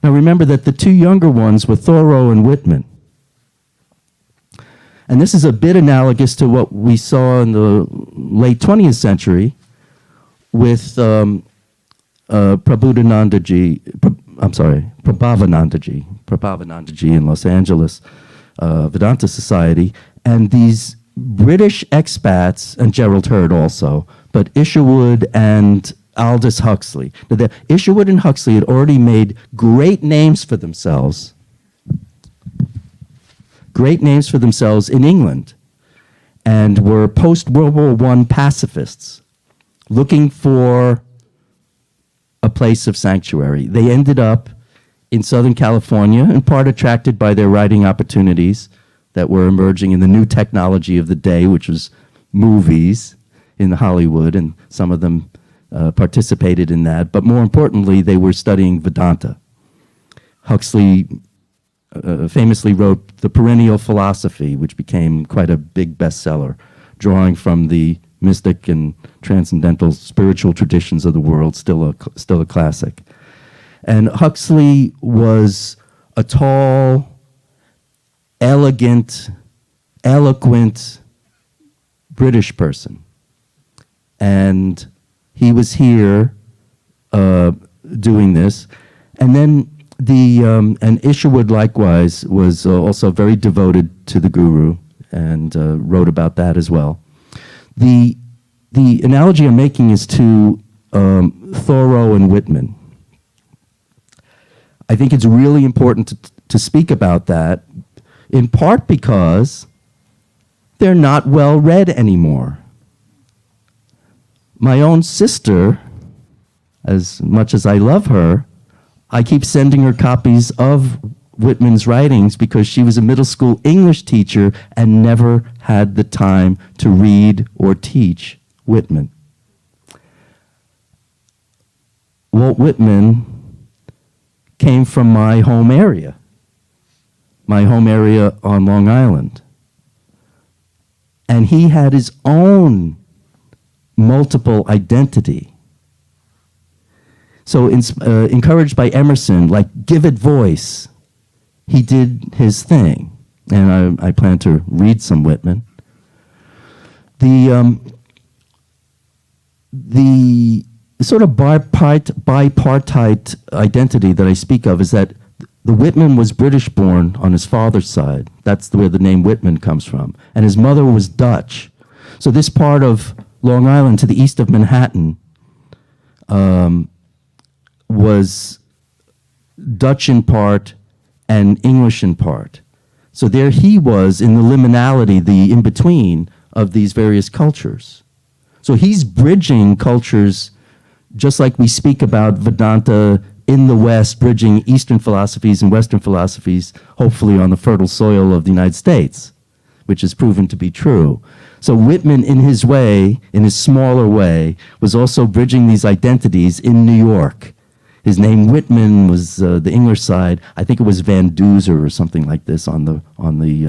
Now remember that the two younger ones were Thoreau and Whitman. And this is a bit analogous to what we saw in the late 20th century with Prabhavanandaji in Los Angeles, Vedanta Society, and these British expats, and Gerald Hurd also, but Isherwood and Aldous Huxley. Now, Isherwood and Huxley had already made great names for themselves in England, and were post-World War I pacifists looking for a place of sanctuary. They ended up in Southern California, in part attracted by their writing opportunities that were emerging in the new technology of the day, which was movies in Hollywood, and some of them participated in that. But more importantly, they were studying Vedanta. Huxley famously wrote The Perennial Philosophy, which became quite a big bestseller, drawing from the mystic and transcendental spiritual traditions of the world, still a classic. And Huxley was a tall, elegant, eloquent British person. And he was here doing this. And then and Isherwood likewise was also very devoted to the Guru and wrote about that as well. The analogy I'm making is to Thoreau and Whitman. I think it's really important to speak about that, in part because they're not well read anymore. My own sister, as much as I love her, I keep sending her copies of Whitman's writings because she was a middle school English teacher and never had the time to read or teach Whitman. Walt Whitman came from my home area on Long Island. And he had his own multiple identity. So encouraged by Emerson, like, give it voice, he did his thing. And I plan to read some Whitman. The sort of bipartite identity that I speak of is that the Whitman was British born on his father's side. That's where the name Whitman comes from. And his mother was Dutch. So this part of Long Island to the east of Manhattan was Dutch in part and English in part. So there he was in the liminality, the in-between of these various cultures. So he's bridging cultures just like we speak about Vedanta in the West, bridging Eastern philosophies and Western philosophies, hopefully on the fertile soil of the United States, which has proven to be true. So Whitman, in his way, in his smaller way, was also bridging these identities in New York. His name Whitman was the English side. I think it was Van Duzer or something like this on the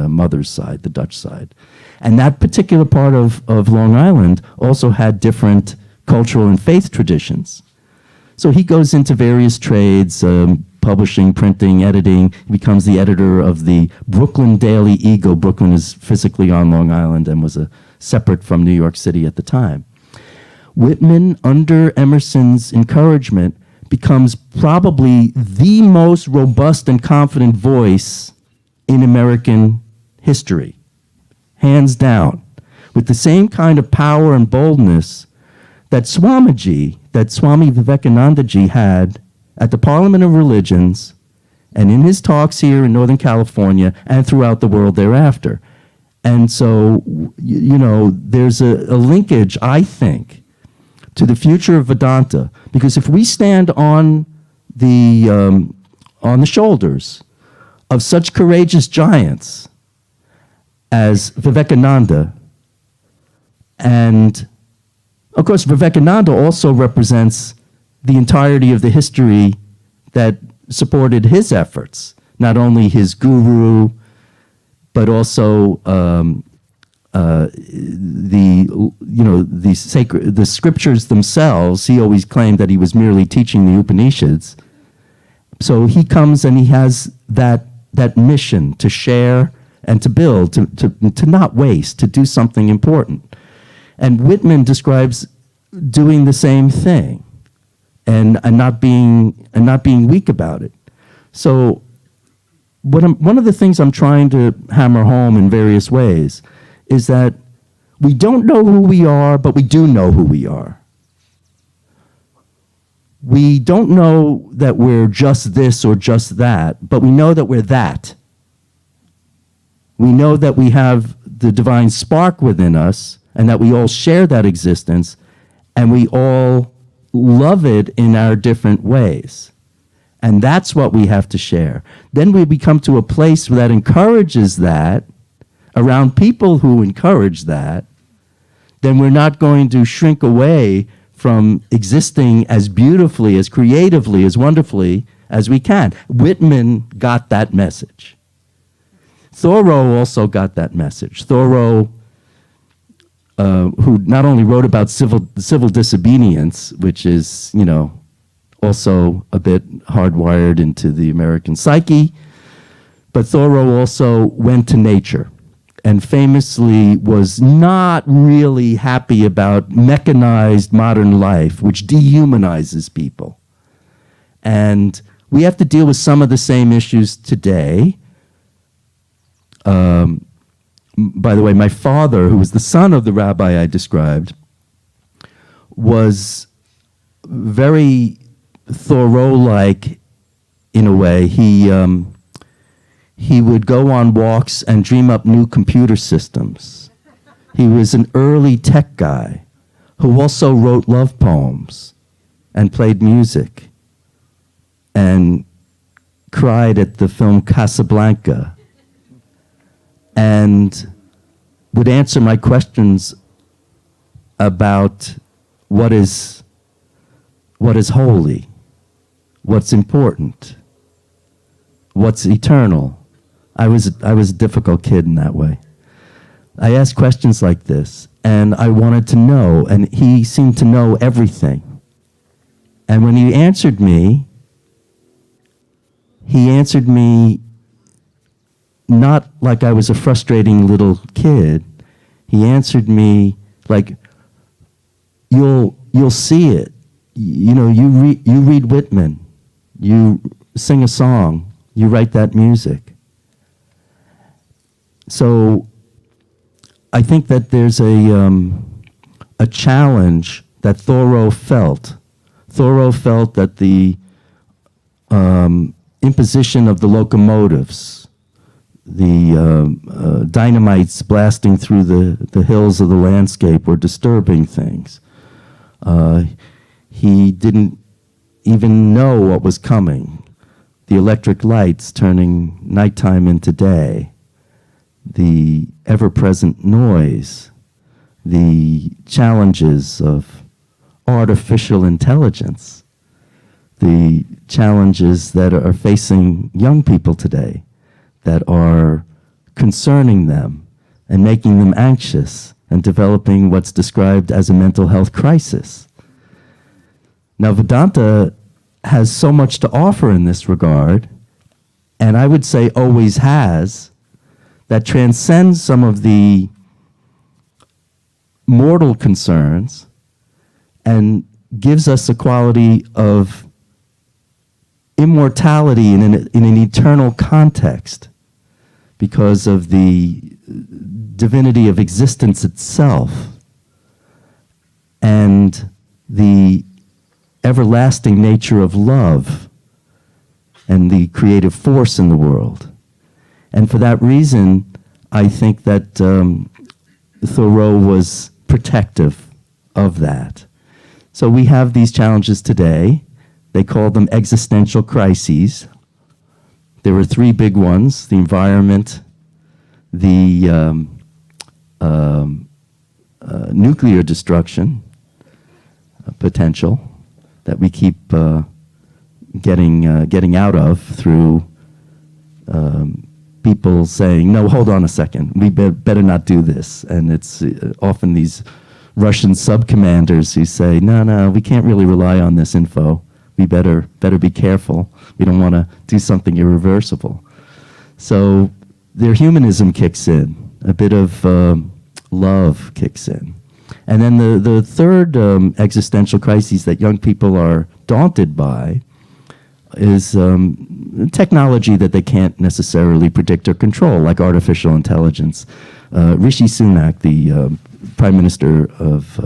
mother's side, the Dutch side. And that particular part of Long Island also had different cultural and faith traditions. So he goes into various trades, publishing, printing, editing. He becomes the editor of the Brooklyn Daily Eagle. Brooklyn is physically on Long Island and was separate from New York City at the time. Whitman, under Emerson's encouragement, becomes probably the most robust and confident voice in American history, hands down, with the same kind of power and boldness that Swami Vivekananda had at the Parliament of Religions and in his talks here in Northern California and throughout the world thereafter. And so, there's a linkage, I think, to the future of Vedanta, because if we stand on the shoulders of such courageous giants as Vivekananda, and of course Vivekananda also represents the entirety of the history that supported his efforts, not only his guru, but also the scriptures themselves. He always claimed that he was merely teaching the Upanishads. So he comes and he has that mission to share and to build, to not waste, to do something important. And Whitman describes doing the same thing and not being weak about it. So one of the things I'm trying to hammer home in various ways is that we don't know who we are, but we do know who we are. We don't know that we're just this or just that, but we know that we're that. We know that we have the divine spark within us and that we all share that existence and we all love it in our different ways. And that's what we have to share. Then we become to a place that encourages that, around people who encourage that, then we're not going to shrink away from existing as beautifully, as creatively, as wonderfully as we can. Whitman got that message. Thoreau also got that message. Thoreau, who not only wrote about civil disobedience, which is, also a bit hardwired into the American psyche, but Thoreau also went to nature and famously was not really happy about mechanized modern life, which dehumanizes people. And we have to deal with some of the same issues today. By the way, my father, who was the son of the rabbi I described, was very Thoreau-like in a way. He would go on walks and dream up new computer systems. He was an early tech guy who also wrote love poems and played music and cried at the film Casablanca and would answer my questions about what is holy, what's important, what's eternal. I was a difficult kid in that way. I asked questions like this, and I wanted to know, and he seemed to know everything. And when he answered me not like I was a frustrating little kid. He answered me like, you'll see it. You know, you read Whitman, you sing a song, you write that music. So I think that there's a challenge that Thoreau felt. Thoreau felt that the imposition of the locomotives, the dynamites blasting through the hills of the landscape were disturbing things. He didn't even know what was coming. The electric lights turning nighttime into day, the ever-present noise, the challenges of artificial intelligence, the challenges that are facing young people today that are concerning them and making them anxious and developing what's described as a mental health crisis. Now, Vedanta has so much to offer in this regard, and I would say always has, that transcends some of the mortal concerns and gives us a quality of immortality in an eternal context because of the divinity of existence itself and the everlasting nature of love and the creative force in the world. And for that reason, I think that Thoreau was protective of that. So we have these challenges today. They call them existential crises. There were three big ones: the environment, the nuclear destruction potential that we keep getting out of through people saying, no, hold on a second, we better not do this. And it's often these Russian sub-commanders who say, no, we can't really rely on this info. We better be careful. We don't want to do something irreversible. So their humanism kicks in. A bit of love kicks in. And then the third existential crisis that young people are daunted by is technology that they can't necessarily predict or control, like artificial intelligence. Rishi Sunak, the Prime Minister of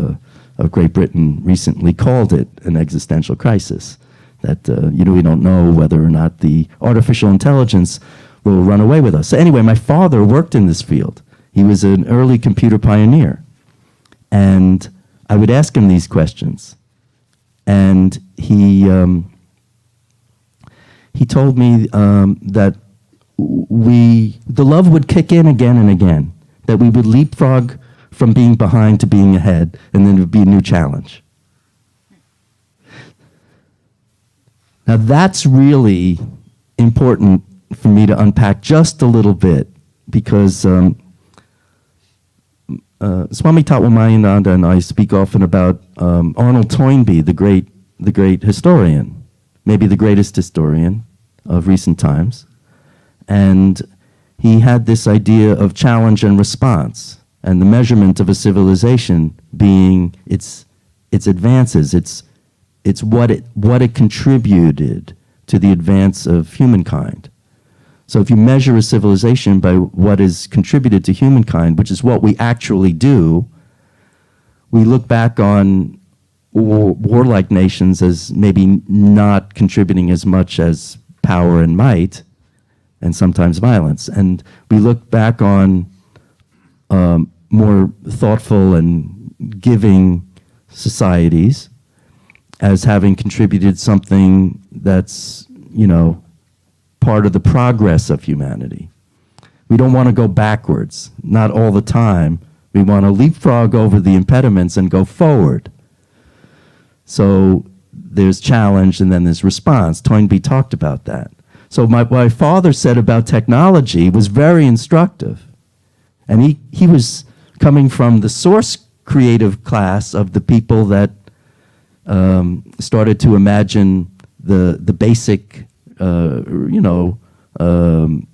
Great Britain, recently called it an existential crisis. That we don't know whether or not the artificial intelligence will run away with us. So anyway, my father worked in this field. He was an early computer pioneer. And I would ask him these questions. And he told me that the love would kick in again and again, that we would leapfrog from being behind to being ahead, and then it would be a new challenge. Now that's really important for me to unpack just a little bit, because Swami Tattwamayananda and I speak often about Arnold Toynbee, the great historian, maybe the greatest historian of recent times. And he had this idea of challenge and response, and the measurement of a civilization being its advances, it's what it contributed to the advance of humankind. So if you measure a civilization by what is contributed to humankind, which is what we actually do, we look back on warlike nations as maybe not contributing as much as power and might, and sometimes violence. And we look back on more thoughtful and giving societies as having contributed something that's, part of the progress of humanity. We don't want to go backwards, not all the time. We want to leapfrog over the impediments and go forward. So there's challenge and then there's response. Toynbee talked about that. So what my father said about technology was very instructive. And he was coming from the source creative class of the people that started to imagine the basic,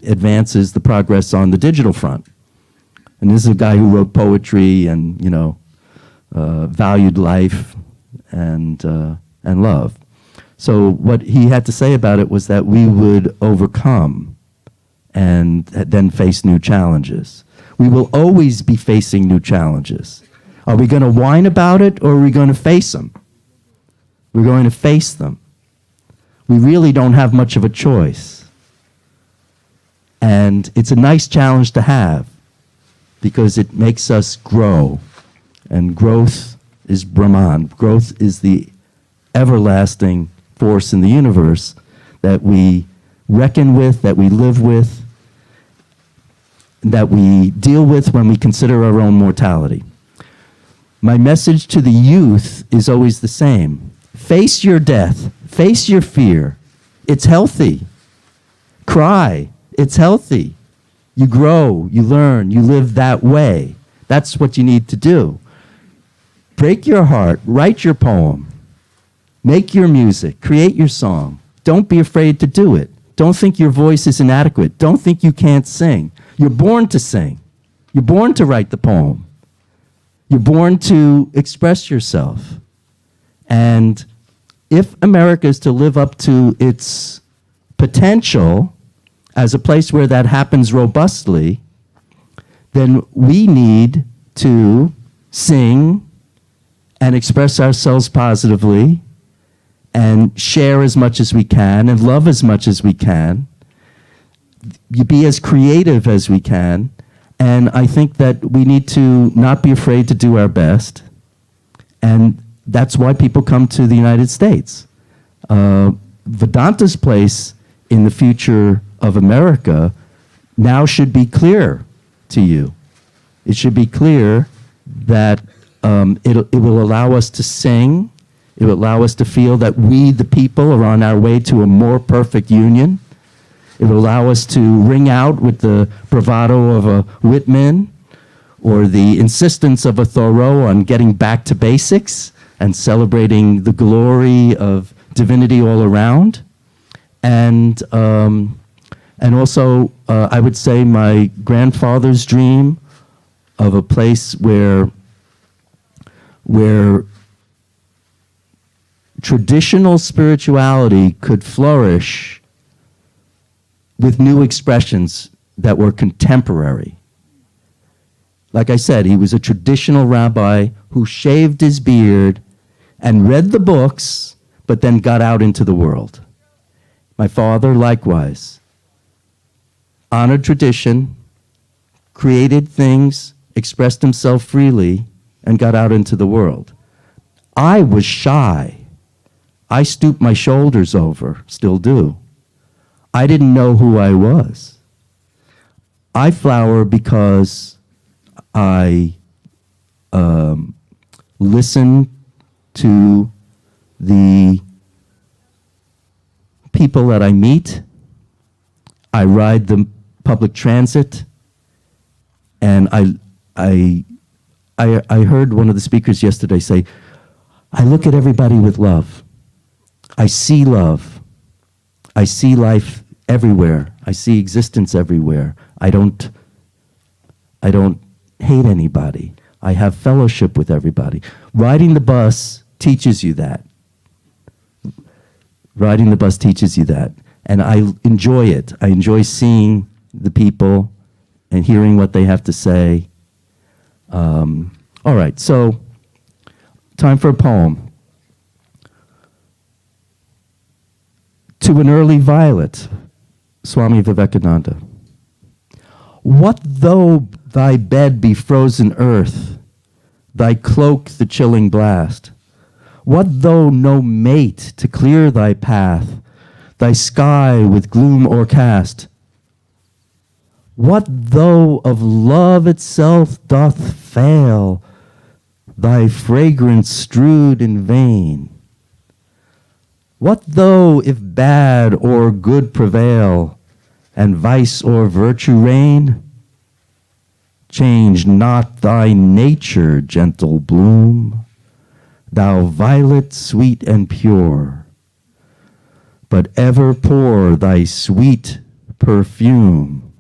advances, the progress on the digital front. And this is a guy who wrote poetry and, valued life and love. So what he had to say about it was that we would overcome and then face new challenges. We will always be facing new challenges. Are we going to whine about it or are we going to face them? We're going to face them. We really don't have much of a choice. And it's a nice challenge to have because it makes us grow. And growth is Brahman. Growth is the everlasting force in the universe that we reckon with, that we live with, that we deal with when we consider our own mortality. My message to the youth is always the same. Face your death. Face your fear. It's healthy. Cry. It's healthy. You grow, you learn, you live that way. That's what you need to do. Break your heart. Write your poem. Make your music. Create your song. Don't be afraid to do it. Don't think your voice is inadequate. Don't think you can't sing. You're born to sing. You're born to write the poem. You're born to express yourself. And if America is to live up to its potential as a place where that happens robustly, then we need to sing and express ourselves positively and share as much as we can and love as much as we can. You be as creative as we can. And I think that we need to not be afraid to do our best. And that's why people come to the United States. Vedanta's place in the future of America now should be clear to you. It should be clear that it will allow us to sing. It will allow us to feel that we, the people, are on our way to a more perfect union. It will allow us to ring out with the bravado of a Whitman or the insistence of a Thoreau on getting back to basics and celebrating the glory of divinity all around. And also, I would say my grandfather's dream of a place where traditional spirituality could flourish with new expressions that were contemporary. Like I said, he was a traditional rabbi who shaved his beard and read the books, but then got out into the world. My father, likewise, honored tradition, created things, expressed himself freely, and got out into the world. I was shy. I stooped my shoulders over, still do. I didn't know who I was. I flower because I listen to the people that I meet. I ride the public transit, and I heard one of the speakers yesterday say, I look at everybody with love. I see love. I see life everywhere. I see existence everywhere. I don't hate anybody. I have fellowship with everybody. Riding the bus teaches you that. Riding the bus teaches you that. And I enjoy it. I enjoy seeing the people and hearing what they have to say. All right, so time for a poem. To an early violet, Swami Vivekananda. What though thy bed be frozen earth, thy cloak the chilling blast? What though no mate to clear thy path, thy sky with gloom o'ercast? What though of love itself doth fail, thy fragrance strewed in vain? What though if bad or good prevail, and vice or virtue reign? Change not thy nature, gentle bloom, thou violet sweet and pure, but ever pour thy sweet perfume,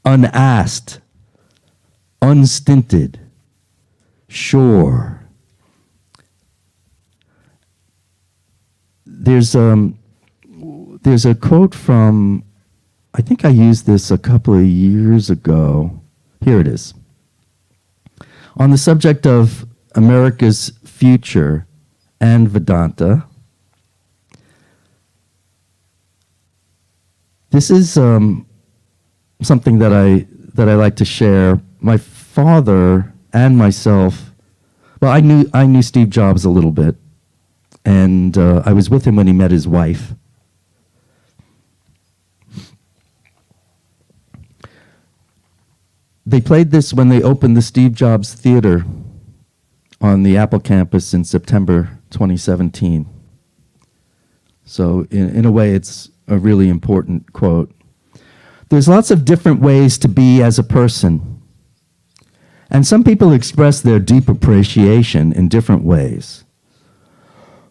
unasked, unstinted, sure. There's a quote from, I think I used this a couple of years ago. Here it is. On the subject of America's future and Vedanta, this is something that I like to share. My father and myself, well, I knew Steve Jobs a little bit, and I was with him when he met his wife. They played this when they opened the Steve Jobs Theater on the Apple campus in September 2017. So in a way, it's a really important quote. There's lots of different ways to be as a person. And some people express their deep appreciation in different ways.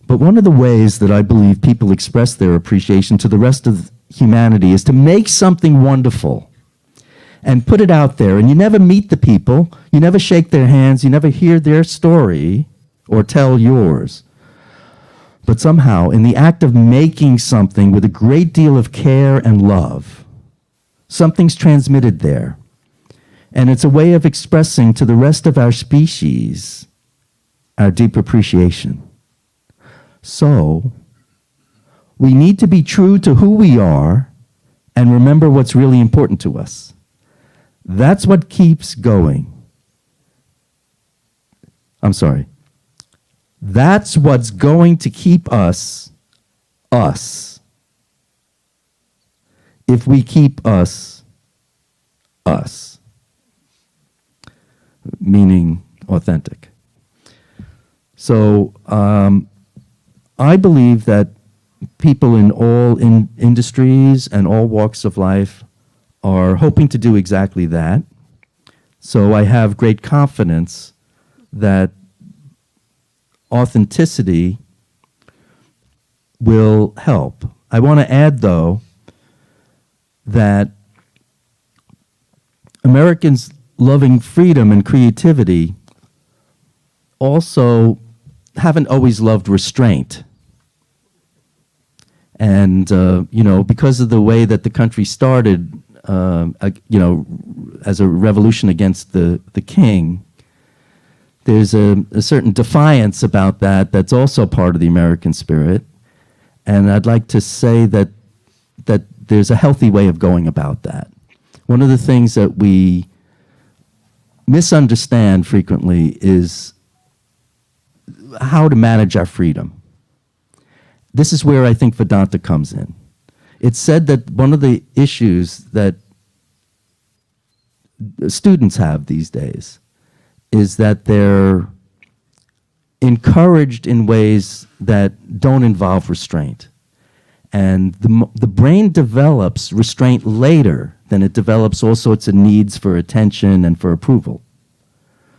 But one of the ways that I believe people express their appreciation to the rest of humanity is to make something wonderful and put it out there. And you never meet the people, you never shake their hands, you never hear their story or tell yours. But somehow, in the act of making something with a great deal of care and love, something's transmitted there. And it's a way of expressing to the rest of our species our deep appreciation. So, we need to be true to who we are and remember what's really important to us. That's what keeps going. I'm sorry. That's what's going to keep us, us. If we keep us, us. Meaning authentic. So, I believe that people in all industries and all walks of life are hoping to do exactly that. So I have great confidence that authenticity will help. I want to add, though, that Americans loving freedom and creativity also haven't always loved restraint. And, because of the way that the country started, as a revolution against the king, there's a certain defiance about that that's also part of the American spirit. And I'd like to say that there's a healthy way of going about that. One of the things that we misunderstand frequently is how to manage our freedom. This is where I think Vedanta comes in. It's said that one of the issues that students have these days is that they're encouraged in ways that don't involve restraint. And the brain develops restraint later than it develops all sorts of needs for attention and for approval.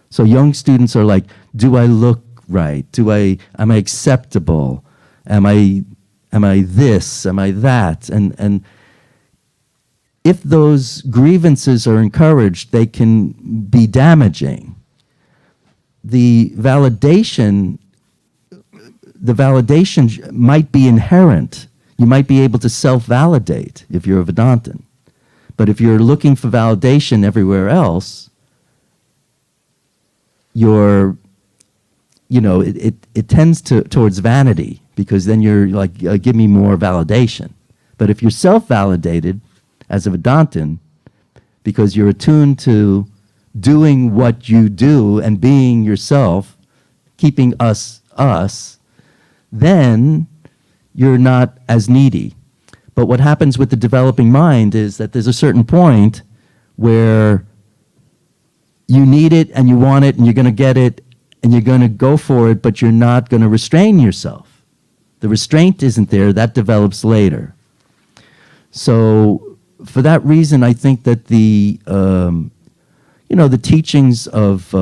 So young students are like, do I look right? Am I acceptable? Am I this? Am I that? And if those grievances are encouraged, they can be damaging. The validation might be inherent. You might be able to self-validate if you're a Vedantin. But if you're looking for validation everywhere else, it tends towards vanity, because then you're like, give me more validation. But if you're self-validated as a Vedantin, because you're attuned to doing what you do and being yourself, keeping us, then you're not as needy. But what happens with the developing mind is that there's a certain point where you need it and you want it and you're going to get it and you're going to go for it, but you're not going to restrain yourself. The restraint isn't there. That develops later. So for that reason, I think that the teachings of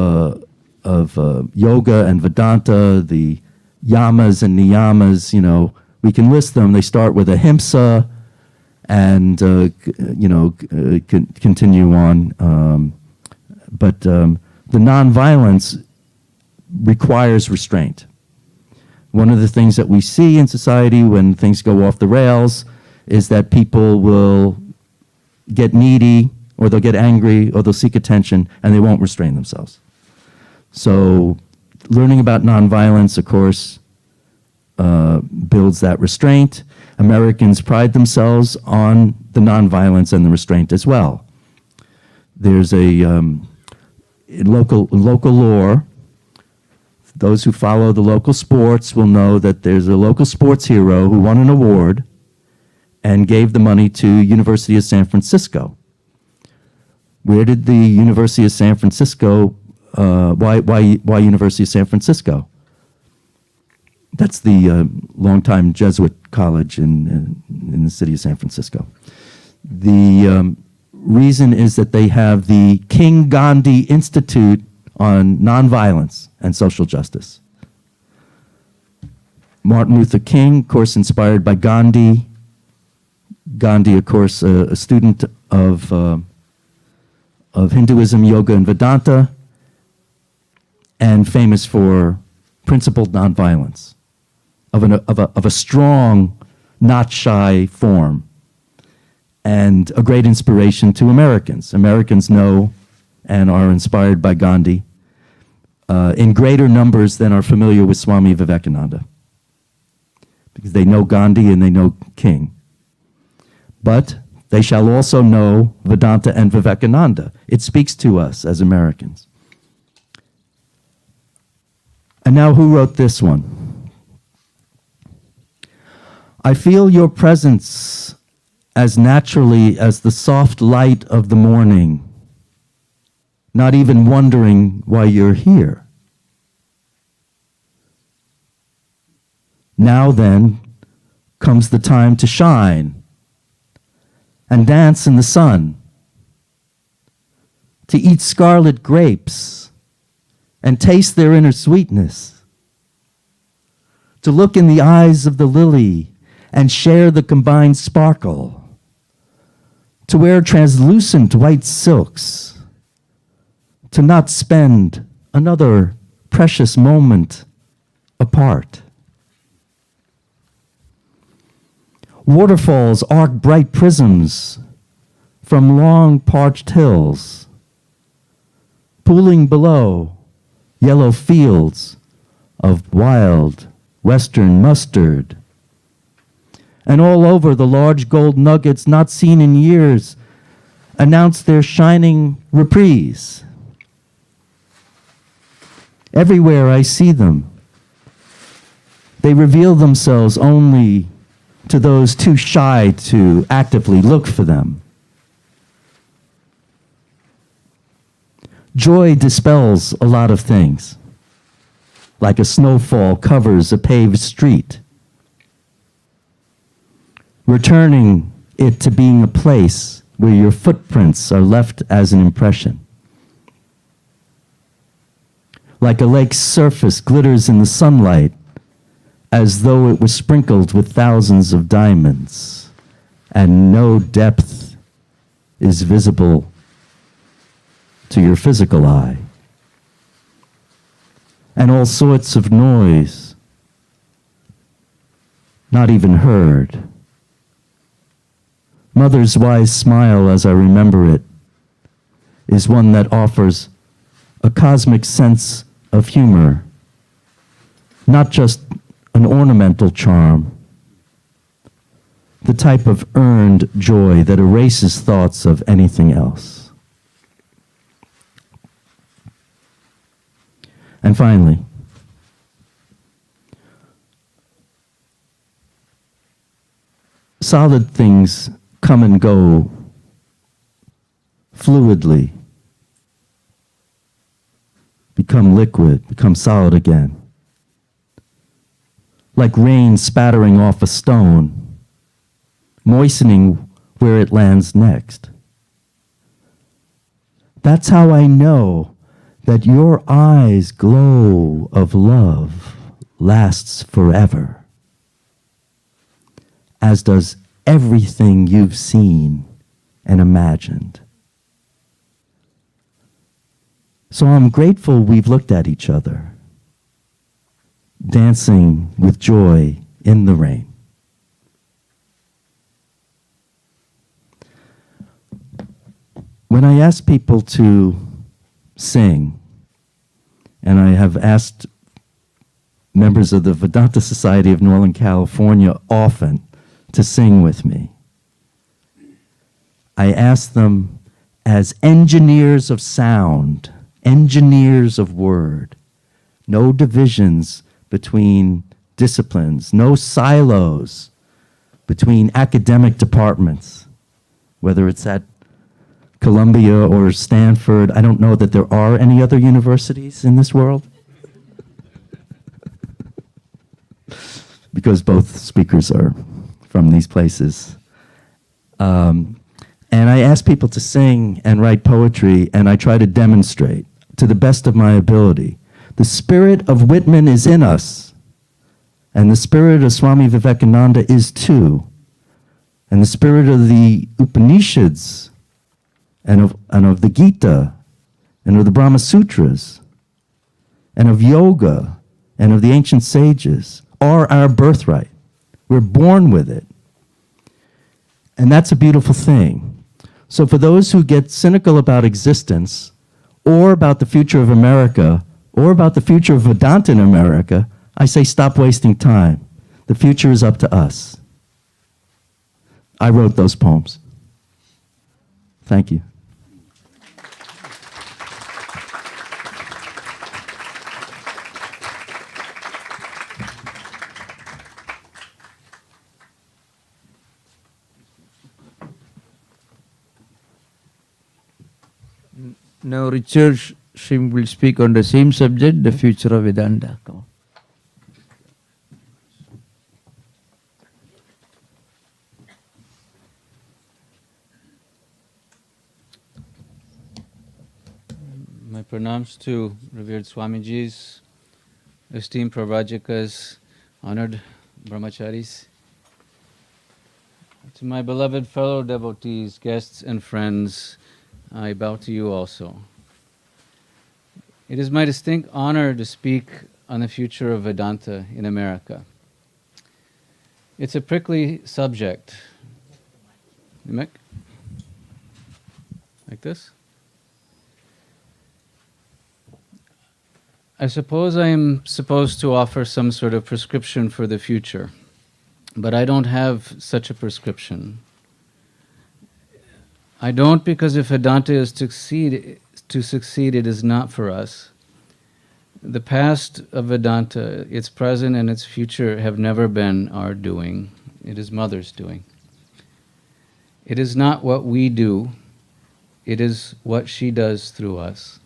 yoga and Vedanta, the yamas and niyamas, we can list them. They start with ahimsa and, continue on. But the nonviolence requires restraint. One of the things that we see in society when things go off the rails is that people will get needy, or they'll get angry, or they'll seek attention, and they won't restrain themselves. So learning about nonviolence, of course, builds that restraint. Americans pride themselves on the nonviolence and the restraint as well. There's a local lore. Those who follow the local sports will know that there's a local sports hero who won an award and gave the money to University of San Francisco. Where did the University of San Francisco, why University of San Francisco? That's the longtime Jesuit college in the city of San Francisco. The reason is that they have the King Gandhi Institute on Nonviolence and Social Justice. Martin Luther King, of course, inspired by Gandhi. Gandhi, of course, a student of Hinduism, yoga, and Vedanta, and famous for principled nonviolence, of a strong, not shy form, and a great inspiration to Americans. Americans know and are inspired by Gandhi in greater numbers than are familiar with Swami Vivekananda, because they know Gandhi and they know King. But they shall also know Vedanta and Vivekananda. It speaks to us as Americans. And now, who wrote this one? I feel your presence as naturally as the soft light of the morning, not even wondering why you're here. Now then comes the time to shine and dance in the sun, to eat scarlet grapes and taste their inner sweetness, to look in the eyes of the lily and share the combined sparkle, to wear translucent white silks, to not spend another precious moment apart. Waterfalls arc bright prisms from long parched hills. Pooling below, yellow fields of wild western mustard. And all over, the large gold nuggets not seen in years announce their shining reprise. Everywhere I see them, they reveal themselves only to those too shy to actively look for them. Joy dispels a lot of things, like a snowfall covers a paved street, returning it to being a place where your footprints are left as an impression. Like a lake's surface glitters in the sunlight, as though it was sprinkled with thousands of diamonds, and no depth is visible to your physical eye. And all sorts of noise, not even heard. Mother's wise smile, as I remember it, is one that offers a cosmic sense of humor, not just an ornamental charm, the type of earned joy that erases thoughts of anything else. And finally, solid things come and go fluidly, become liquid, become solid again. Like rain spattering off a stone, moistening where it lands next. That's how I know that your eyes' glow of love lasts forever, as does everything you've seen and imagined. So I'm grateful we've looked at each other, dancing with joy in the rain. When I ask people to sing, and I have asked members of the Vedanta Society of Northern California often to sing with me, I ask them as engineers of sound, engineers of word, no divisions between disciplines, no silos between academic departments, whether it's at Columbia or Stanford. I don't know that there are any other universities in this world, because both speakers are from these places. And I ask people to sing and write poetry, and I try to demonstrate to the best of my ability. The spirit of Whitman is in us, and the spirit of Swami Vivekananda is too, and the spirit of the Upanishads and of the Gita and of the Brahma Sutras and of yoga and of the ancient sages are our birthright. We're born with it. And that's a beautiful thing. So for those who get cynical about existence, or about the future of America, or about the future of Vedanta in America, I say stop wasting time. The future is up to us. I wrote those poems. Thank you. Now Richard Schimpf will speak on the same subject, the future of Vedanta. Come on. My pranams to revered Swamijis, esteemed Pravajakas, honored brahmacharis. To my beloved fellow devotees, guests and friends, I bow to you also. It is my distinct honor to speak on the future of Vedanta in America. It's a prickly subject. Like this? I suppose I am supposed to offer some sort of prescription for the future, but I don't have such a prescription. I don't, because if Vedanta is to succeed, it is not for us. The past of Vedanta, its present and its future have never been our doing. It is Mother's doing. It is not what we do, it is what she does through us.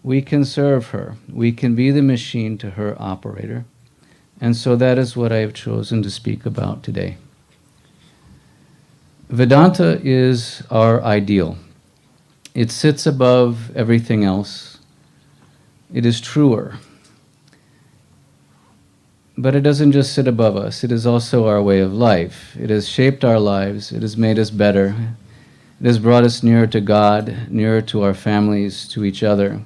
We can serve her. We can be the machine to her operator. And so that is what I have chosen to speak about today. Vedanta is our ideal. It sits above everything else. It is truer. But it doesn't just sit above us. It is also our way of life. It has shaped our lives. It has made us better. It has brought us nearer to God, nearer to our families, to each other.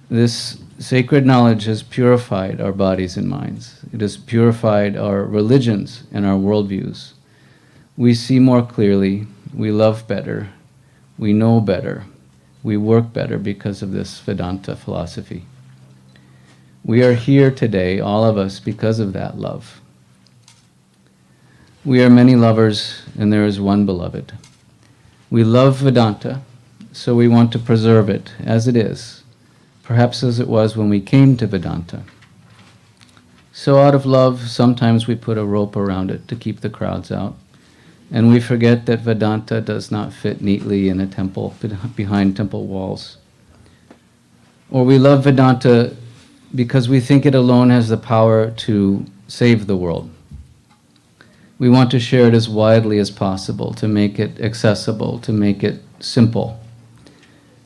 This sacred knowledge has purified our bodies and minds. It has purified our religions and our worldviews. We see more clearly, we love better, we know better, we work better because of this Vedanta philosophy. We are here today, all of us, because of that love. We are many lovers, and there is one beloved. We love Vedanta, so we want to preserve it as it is, perhaps as it was when we came to Vedanta. So out of love, sometimes we put a rope around it to keep the crowds out. And we forget that Vedanta does not fit neatly in a temple, behind temple walls. Or we love Vedanta because we think it alone has the power to save the world. We want to share it as widely as possible, to make it accessible, to make it simple.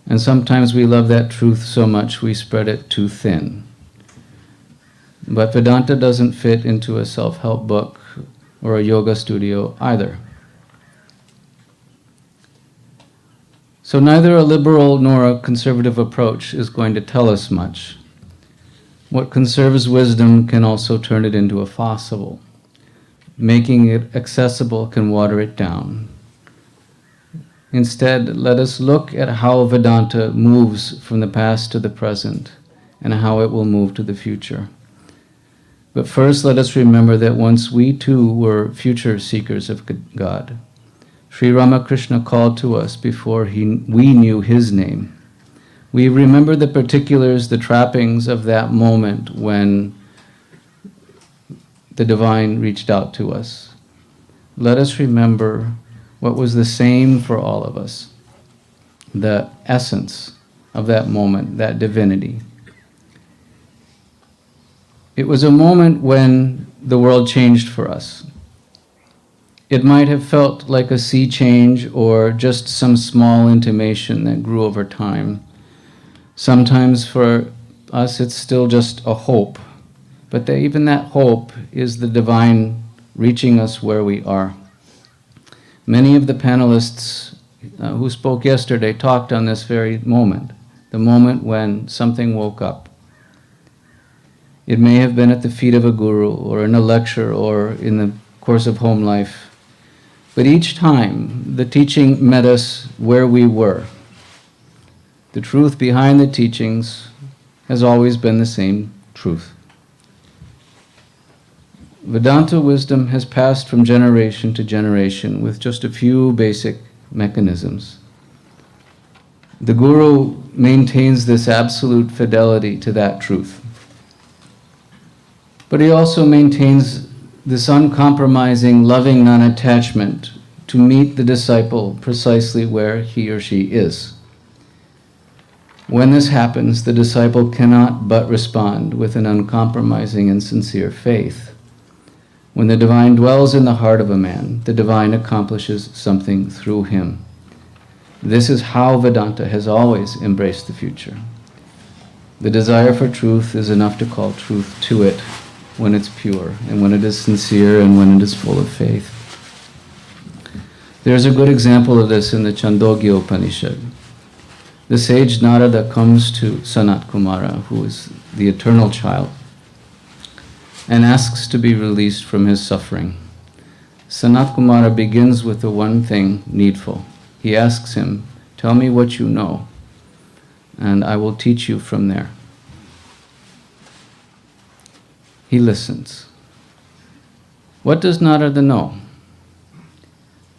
And sometimes we love that truth so much we spread it too thin. But Vedanta doesn't fit into a self-help book or a yoga studio either. So neither a liberal nor a conservative approach is going to tell us much. What conserves wisdom can also turn it into a fossil. Making it accessible can water it down. Instead, let us look at how Vedanta moves from the past to the present and how it will move to the future. But first, let us remember that once we too were future seekers of God. Sri Ramakrishna called to us before we knew his name. We remember the particulars, the trappings of that moment when the divine reached out to us. Let us remember what was the same for all of us, the essence of that moment, that divinity. It was a moment when the world changed for us. It might have felt like a sea change or just some small intimation that grew over time. Sometimes for us it's still just a hope, but even that hope is the divine reaching us where we are. Many of the panelists who spoke yesterday talked on this very moment, the moment when something woke up. It may have been at the feet of a guru or in a lecture or in the course of home life, but each time the teaching met us where we were. The truth behind the teachings has always been the same truth. Vedanta wisdom has passed from generation to generation with just a few basic mechanisms. The Guru maintains this absolute fidelity to that truth. But he also maintains this uncompromising, loving non-attachment to meet the disciple precisely where he or she is. When this happens, the disciple cannot but respond with an uncompromising and sincere faith. When the divine dwells in the heart of a man, the divine accomplishes something through him. This is how Vedanta has always embraced the future. The desire for truth is enough to call truth to it when it's pure, and when it is sincere, and when it is full of faith. There's a good example of this in the Chandogya Upanishad. The sage Narada comes to Sanat Kumara, who is the eternal child, and asks to be released from his suffering. Sanat Kumara begins with the one thing needful. He asks him, "Tell me what you know, and I will teach you from there." He listens. What does Narada know?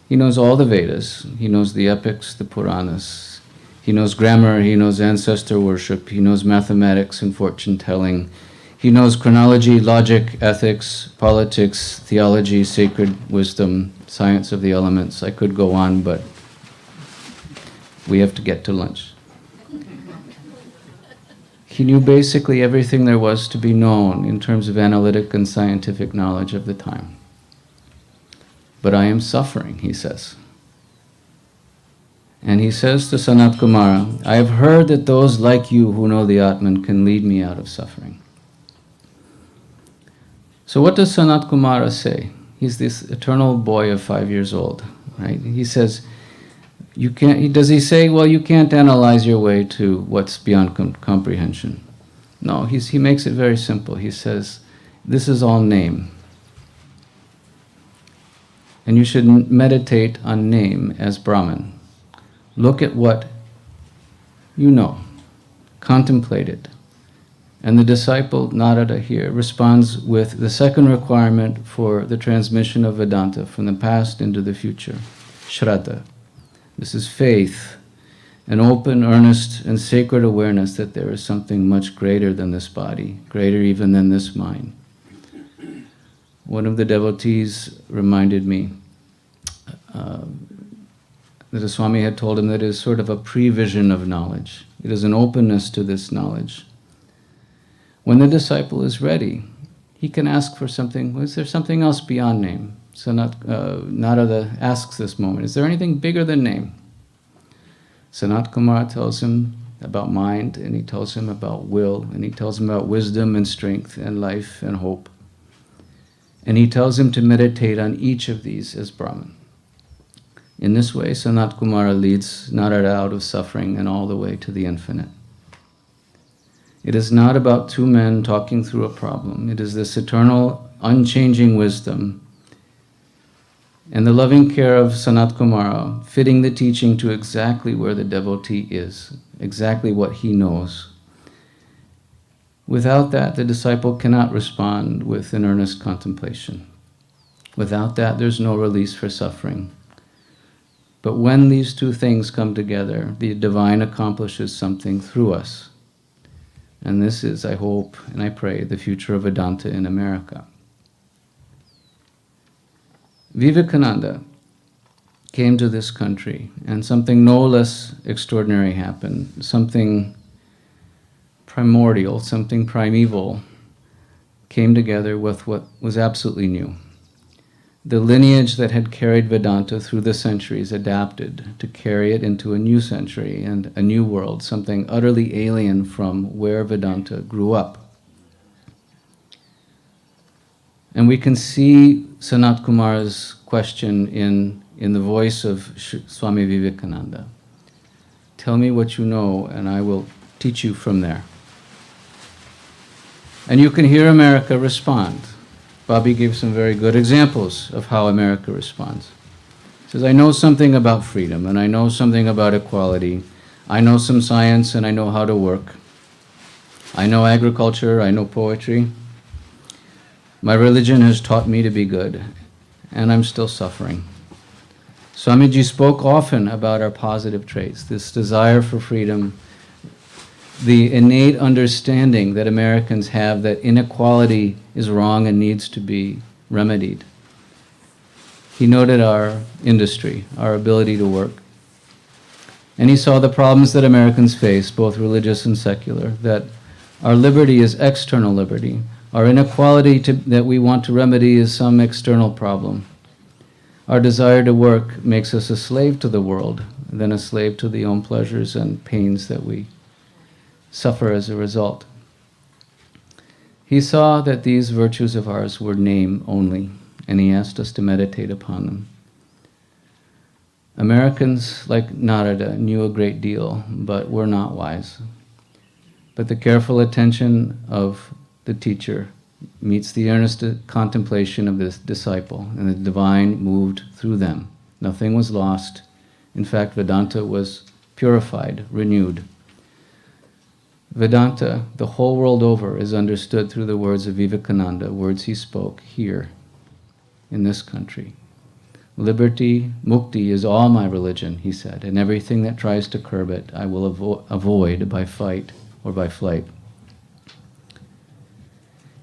He knows all the Vedas. He knows the epics, the Puranas. He knows grammar. He knows ancestor worship. He knows mathematics and fortune-telling. He knows chronology, logic, ethics, politics, theology, sacred wisdom, science of the elements. I could go on, but we have to get to lunch. He knew basically everything there was to be known in terms of analytic and scientific knowledge of the time. But I am suffering, he says. And he says to Sanat Kumara, I have heard that those like you who know the Atman can lead me out of suffering. So what does Sanat Kumara say? He's this eternal boy of 5 years old, right? He says, does he say, well, you can't analyze your way to what's beyond comprehension? No, he makes it very simple. He says, this is all name. And you should meditate on name as Brahman. Look at what you know. Contemplate it. And the disciple, Narada here, responds with the second requirement for the transmission of Vedanta from the past into the future, Shraddha. This is faith, an open, earnest, and sacred awareness that there is something much greater than this body, greater even than this mind. One of the devotees reminded me that the Swami had told him that it is sort of a prevision of knowledge. It is an openness to this knowledge. When the disciple is ready, he can ask for something. Is there something else beyond name? So Narada asks this moment, is there anything bigger than name? Sanat Kumara tells him about mind, and he tells him about will, and he tells him about wisdom and strength and life and hope. And he tells him to meditate on each of these as Brahman. In this way, Sanat Kumara leads Narada out of suffering and all the way to the infinite. It is not about two men talking through a problem. It is this eternal, unchanging wisdom and the loving care of Sanat Kumara fitting the teaching to exactly where the devotee is, exactly what he knows. Without that, the disciple cannot respond with an earnest contemplation. Without that, there's no release for suffering. But when these two things come together, the divine accomplishes something through us. And this is, I hope and I pray, the future of Vedanta in America. Vivekananda came to this country, and something no less extraordinary happened, something primordial, something primeval came together with what was absolutely new. The lineage that had carried Vedanta through the centuries adapted to carry it into a new century and a new world, something utterly alien from where Vedanta grew up. And we can see Sanat Kumar's question in the voice of Swami Vivekananda. Tell me what you know, and I will teach you from there. And you can hear America respond. Bobby gave some very good examples of how America responds. He says, I know something about freedom, and I know something about equality. I know some science, and I know how to work. I know agriculture, I know poetry. My religion has taught me to be good, and I'm still suffering. Swamiji spoke often about our positive traits, this desire for freedom, the innate understanding that Americans have that inequality is wrong and needs to be remedied. He noted our industry, our ability to work. And he saw the problems that Americans face, both religious and secular, that our liberty is external liberty. Our inequality that we want to remedy is some external problem. Our desire to work makes us a slave to the world, then a slave to the own pleasures and pains that we suffer as a result. He saw that these virtues of ours were name only, and he asked us to meditate upon them. Americans, like Narada, knew a great deal, but were not wise. But the careful attention of the teacher meets the earnest contemplation of this disciple, and the divine moved through them. Nothing was lost. In fact, Vedanta was purified, renewed. Vedanta, the whole world over, is understood through the words of Vivekananda, words he spoke here, in this country. Liberty, mukti, is all my religion, he said, and everything that tries to curb it, I will avoid by fight or by flight.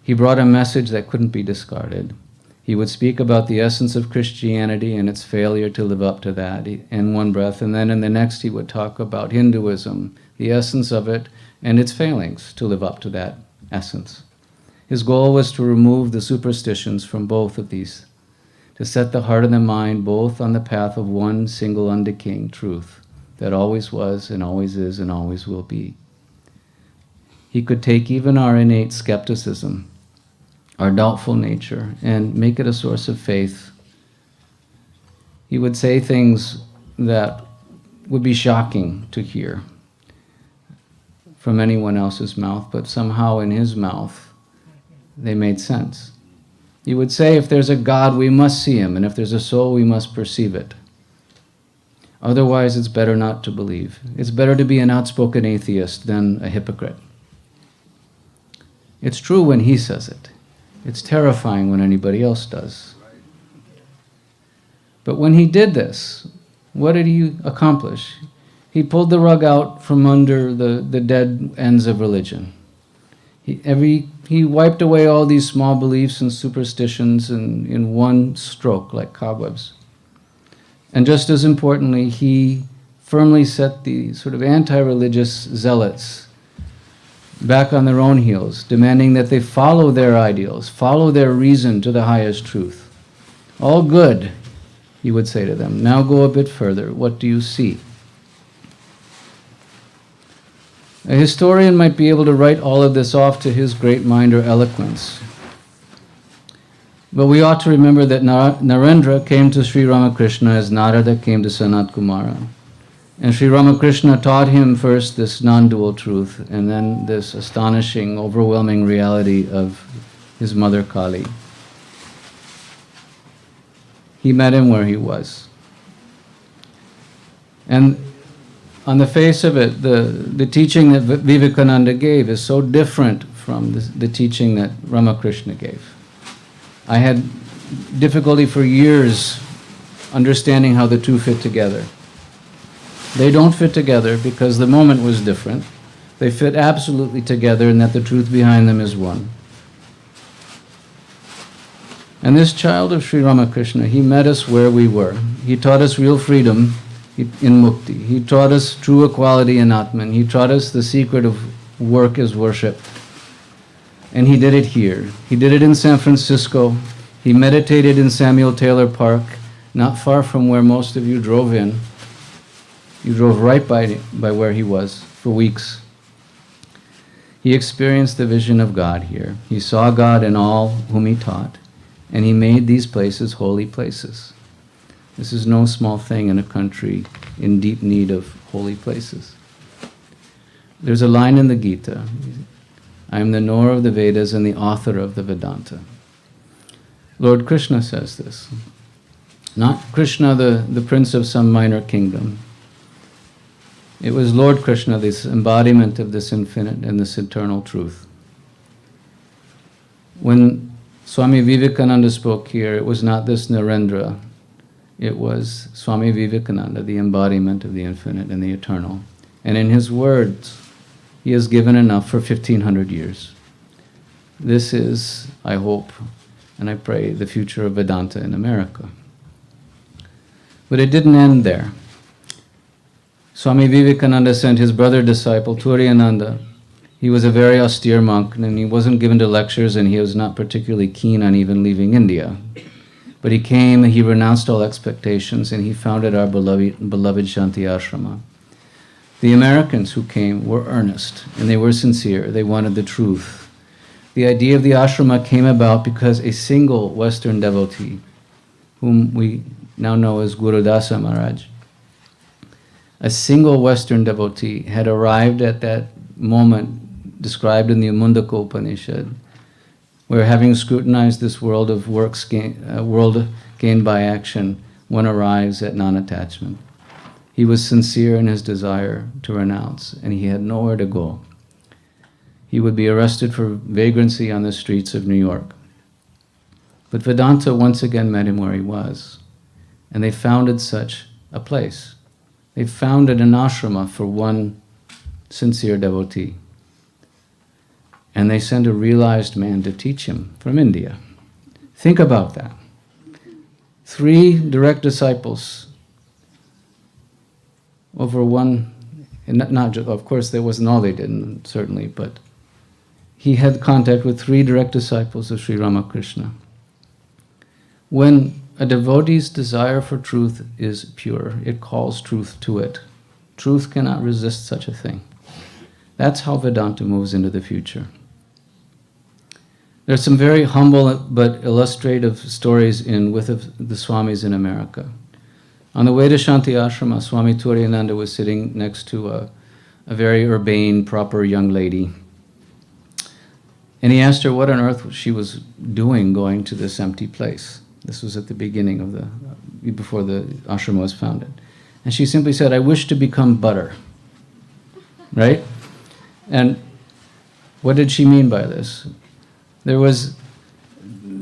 He brought a message that couldn't be discarded. He would speak about the essence of Christianity and its failure to live up to that in one breath, and then in the next he would talk about Hinduism, the essence of it, and its failings to live up to that essence. His goal was to remove the superstitions from both of these, to set the heart and the mind both on the path of one single undecaying truth that always was and always is and always will be. He could take even our innate skepticism, our doubtful nature, and make it a source of faith. He would say things that would be shocking to hear from anyone else's mouth, but somehow in his mouth they made sense. He would say, if there's a God, we must see him, and if there's a soul, we must perceive it. Otherwise, it's better not to believe. It's better to be an outspoken atheist than a hypocrite. It's true when he says it. It's terrifying when anybody else does. But when he did this, what did he accomplish? He pulled the rug out from under the dead ends of religion. Every he wiped away all these small beliefs and superstitions in one stroke, like cobwebs. And just as importantly, he firmly set the sort of anti-religious zealots back on their own heels, demanding that they follow their ideals, follow their reason to the highest truth. All good, he would say to them. Now go a bit further. What do you see? A historian might be able to write all of this off to his great mind or eloquence. But we ought to remember that Narendra came to Sri Ramakrishna as Narada came to Sanat Kumara. And Sri Ramakrishna taught him first this non-dual truth, and then this astonishing, overwhelming reality of his mother Kali. He met him where he was. And on the face of it, the teaching that Vivekananda gave is so different from the teaching that Ramakrishna gave. I had difficulty for years understanding how the two fit together. They don't fit together because the moment was different. They fit absolutely together in that the truth behind them is one. And this child of Sri Ramakrishna, he met us where we were. He taught us real freedom in mukti. He taught us true equality in Atman. He taught us the secret of work is worship. And he did it here. He did it in San Francisco. He meditated in Samuel Taylor Park, not far from where most of you drove in. You drove right by where he was for weeks. He experienced the vision of God here. He saw God in all whom he taught, and he made these places holy places. This is no small thing in a country in deep need of holy places. There's a line in the Gita, I am the knower of the Vedas and the author of the Vedanta. Lord Krishna says this. Not Krishna, the prince of some minor kingdom. It was Lord Krishna, this embodiment of this infinite and this eternal truth. When Swami Vivekananda spoke here, it was not this Narendra. It was Swami Vivekananda, the embodiment of the infinite and the eternal. And in his words, he has given enough for 1,500 years. This is, I hope, and I pray, the future of Vedanta in America. But it didn't end there. Swami Vivekananda sent his brother disciple, Turiyananda. He was a very austere monk, and he wasn't given to lectures, and he was not particularly keen on even leaving India. But he came, he renounced all expectations, and he founded our beloved Shanti Ashrama. The Americans who came were earnest, and they were sincere. They wanted the truth. The idea of the ashrama came about because a single Western devotee, whom we now know as Guru Dasa Maharaj, a single Western devotee had arrived at that moment described in the Mundaka Upanishad, where having scrutinized this world of works world gained by action, one arrives at non-attachment. He was sincere in his desire to renounce, and he had nowhere to go. He would be arrested for vagrancy on the streets of New York. But Vedanta once again met him where he was, and they founded such a place. They founded an ashrama for one sincere devotee. And they sent a realized man to teach him from India. Think about that. 3 direct disciples over one, and not just, of course, there wasn't all they did, certainly, but he had contact with 3 direct disciples of Sri Ramakrishna. When a devotee's desire for truth is pure, it calls truth to it. Truth cannot resist such a thing. That's how Vedanta moves into the future. There are some very humble but illustrative stories with the Swamis in America. On the way to Shanti Ashrama, Swami Turiyananda was sitting next to a very urbane, proper young lady. And he asked her what on earth she was doing going to this empty place. This was at the beginning of before the ashrama was founded. And she simply said, I wish to become butter. Right? And what did she mean by this? There was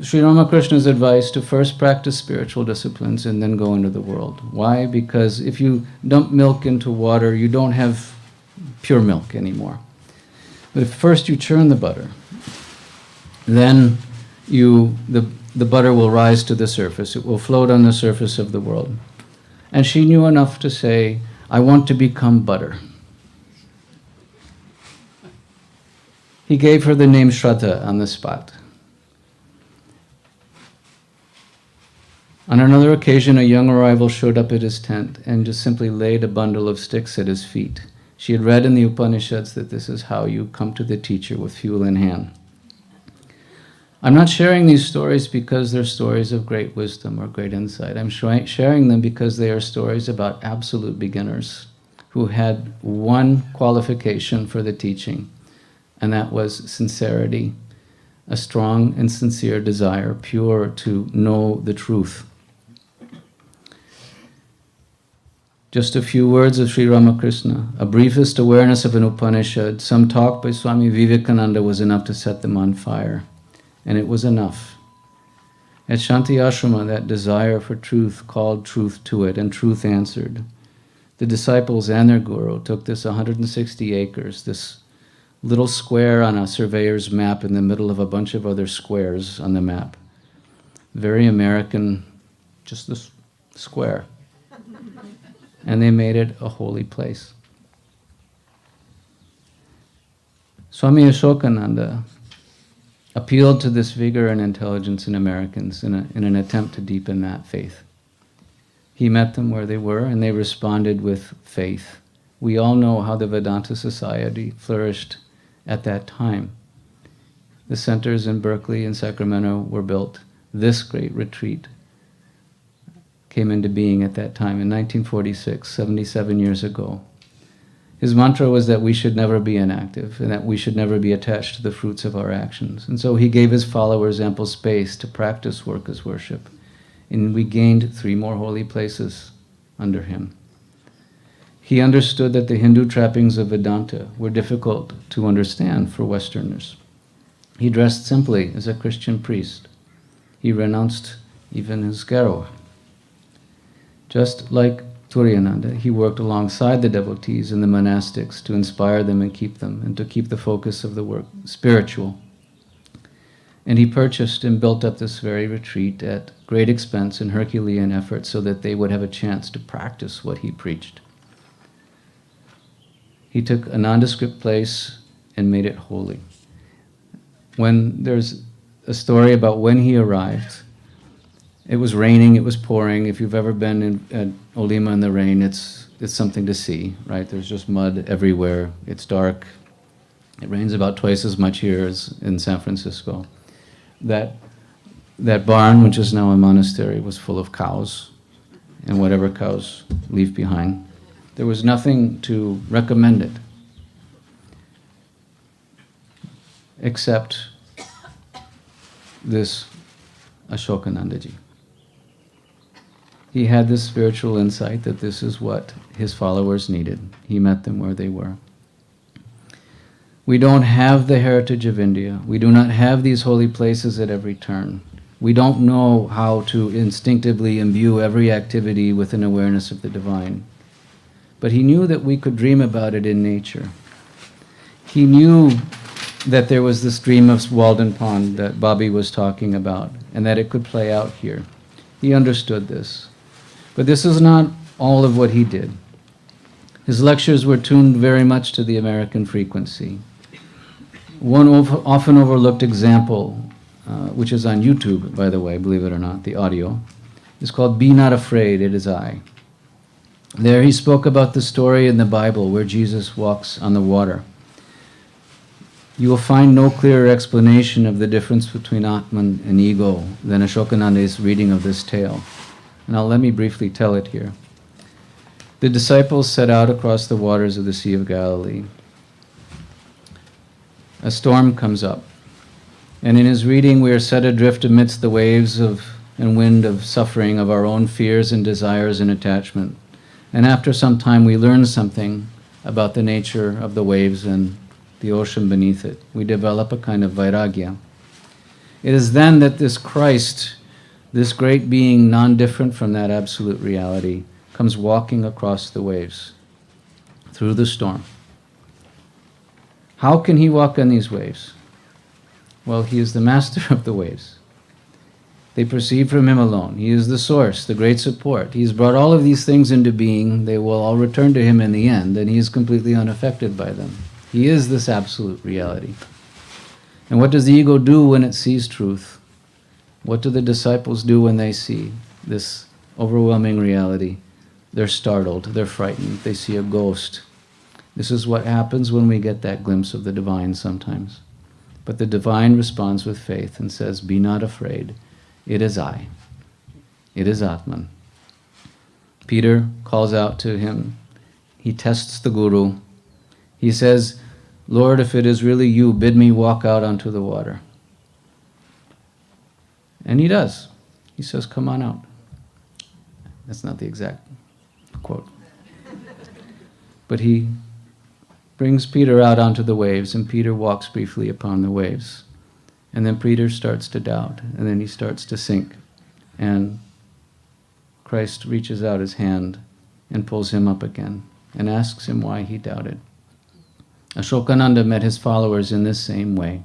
Sri Ramakrishna's advice to first practice spiritual disciplines and then go into the world. Why? Because if you dump milk into water, you don't have pure milk anymore. But if first you churn the butter, then the butter will rise to the surface. It will float on the surface of the world. And she knew enough to say, I want to become butter. He gave her the name Shraddha on the spot. On another occasion, a young arrival showed up at his tent and just simply laid a bundle of sticks at his feet. She had read in the Upanishads that this is how you come to the teacher, with fuel in hand. I'm not sharing these stories because they're stories of great wisdom or great insight. I'm sharing them because they are stories about absolute beginners who had one qualification for the teaching, and that was sincerity, a strong and sincere desire, pure to know the truth. Just a few words of Sri Ramakrishna, a briefest awareness of an Upanishad, some talk by Swami Vivekananda was enough to set them on fire. And it was enough. At Shanti Ashrama, that desire for truth called truth to it, and truth answered. The disciples and their guru took this 160 acres, this little square on a surveyor's map in the middle of a bunch of other squares on the map. Very American, just this square. And they made it a holy place. Swami Ashokananda appealed to this vigor and intelligence in Americans in an attempt to deepen that faith. He met them where they were, and they responded with faith. We all know how the Vedanta Society flourished at that time. The centers in Berkeley and Sacramento were built. This great retreat came into being at that time in 1946, 77 years ago. His mantra was that we should never be inactive and that we should never be attached to the fruits of our actions. And so he gave his followers ample space to practice work as worship. And we gained 3 more holy places under him. He understood that the Hindu trappings of Vedanta were difficult to understand for Westerners. He dressed simply as a Christian priest. He renounced even his garwa. Just like Turiyananda, he worked alongside the devotees and the monastics to inspire them and to keep the focus of the work spiritual. And he purchased and built up this very retreat at great expense and Herculean effort so that they would have a chance to practice what he preached. He took a nondescript place and made it holy. When there's a story about when he arrived, it was raining, it was pouring. If you've ever been at Olima in the rain, it's something to see, right? There's just mud everywhere. It's dark. It rains about twice as much here as in San Francisco. That barn, which is now a monastery, was full of cows and whatever cows leave behind. There was nothing to recommend it except this Ashokanandaji. He had this spiritual insight that this is what his followers needed. He met them where they were. We don't have the heritage of India. We do not have these holy places at every turn. We don't know how to instinctively imbue every activity with an awareness of the divine. But he knew that we could dream about it in nature. He knew that there was this dream of Walden Pond that Bobby was talking about, and that it could play out here. He understood this. But this is not all of what he did. His lectures were tuned very much to the American frequency. One often overlooked example, which is on YouTube, by the way, believe it or not, the audio, is called Be Not Afraid, It Is I. There he spoke about the story in the Bible where Jesus walks on the water. You will find no clearer explanation of the difference between Atman and ego than Ashokananda's reading of this tale. Now let me briefly tell it here. The disciples set out across the waters of the Sea of Galilee. A storm comes up, and in his reading we are set adrift amidst the waves and wind of suffering of our own fears and desires and attachment. And after some time we learn something about the nature of the waves and the ocean beneath it. We develop a kind of vairagya. It is then that this Christ, this great being, non-different from that absolute reality, comes walking across the waves, through the storm. How can he walk on these waves? Well, he is the master of the waves. They proceed from him alone. He is the source, the great support. He's brought all of these things into being. They will all return to him in the end, and he is completely unaffected by them. He is this absolute reality. And what does the ego do when it sees truth? What do the disciples do when they see this overwhelming reality? They're startled, they're frightened, they see a ghost. This is what happens when we get that glimpse of the divine sometimes. But the divine responds with faith and says, "Be not afraid. It is I. It is Atman." Peter calls out to him. He tests the Guru. He says, "Lord, if it is really you, bid me walk out onto the water." And he does. He says, "Come on out." That's not the exact quote. But he brings Peter out onto the waves, and Peter walks briefly upon the waves. And then Peter starts to doubt, and then he starts to sink. And Christ reaches out his hand and pulls him up again and asks him why he doubted. Ashokananda met his followers in this same way,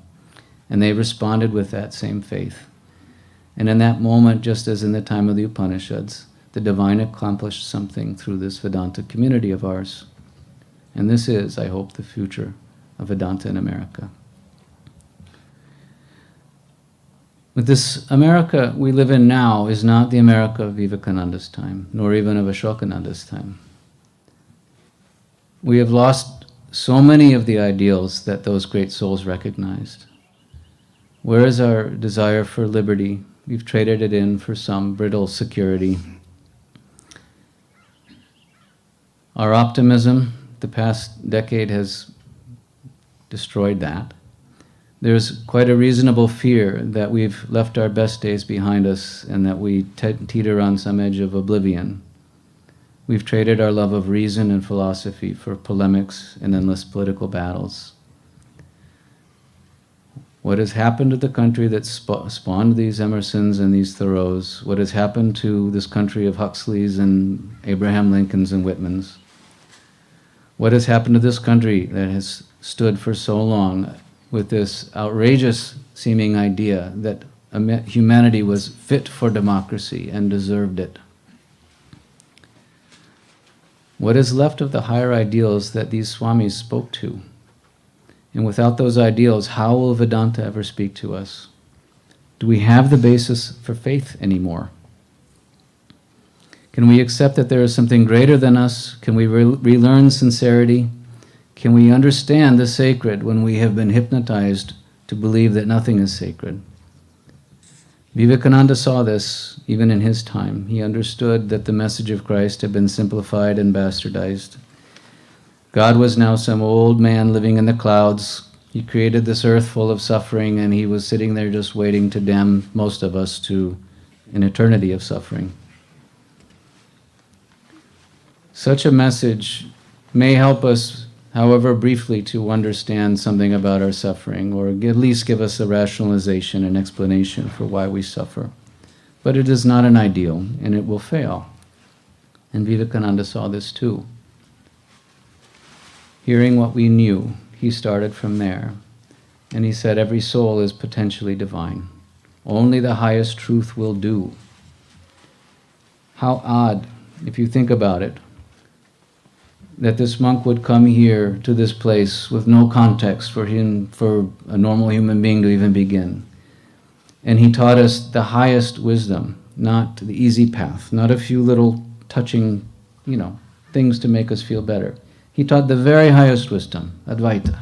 and they responded with that same faith. And in that moment, just as in the time of the Upanishads, the divine accomplished something through this Vedanta community of ours. And this is, I hope, the future of Vedanta in America. But this America we live in now is not the America of Vivekananda's time, nor even of Ashokananda's time. We have lost so many of the ideals that those great souls recognized. Where is our desire for liberty? We've traded it in for some brittle security. Our optimism, the past decade has destroyed that. There's quite a reasonable fear that we've left our best days behind us and that we teeter on some edge of oblivion. We've traded our love of reason and philosophy for polemics and endless political battles. What has happened to the country that spawned these Emersons and these Thoreaus? What has happened to this country of Huxleys and Abraham Lincolns and Whitmans? What has happened to this country that has stood for so long with this outrageous seeming idea that humanity was fit for democracy and deserved it? What is left of the higher ideals that these Swamis spoke to? And without those ideals, how will Vedanta ever speak to us? Do we have the basis for faith anymore? Can we accept that there is something greater than us? Can we relearn sincerity? Can we understand the sacred when we have been hypnotized to believe that nothing is sacred? Vivekananda saw this even in his time. He understood that the message of Christ had been simplified and bastardized. God was now some old man living in the clouds. He created this earth full of suffering, and he was sitting there just waiting to damn most of us to an eternity of suffering. Such a message may help us, however briefly, to understand something about our suffering, or at least give us a rationalization and explanation for why we suffer. But it is not an ideal, and it will fail. And Vivekananda saw this too. Hearing what we knew, he started from there. And he said, every soul is potentially divine. Only the highest truth will do. How odd, if you think about it, that this monk would come here to this place with no context for a normal human being to even begin. And he taught us the highest wisdom, not the easy path, not a few little touching, things to make us feel better. He taught the very highest wisdom, Advaita.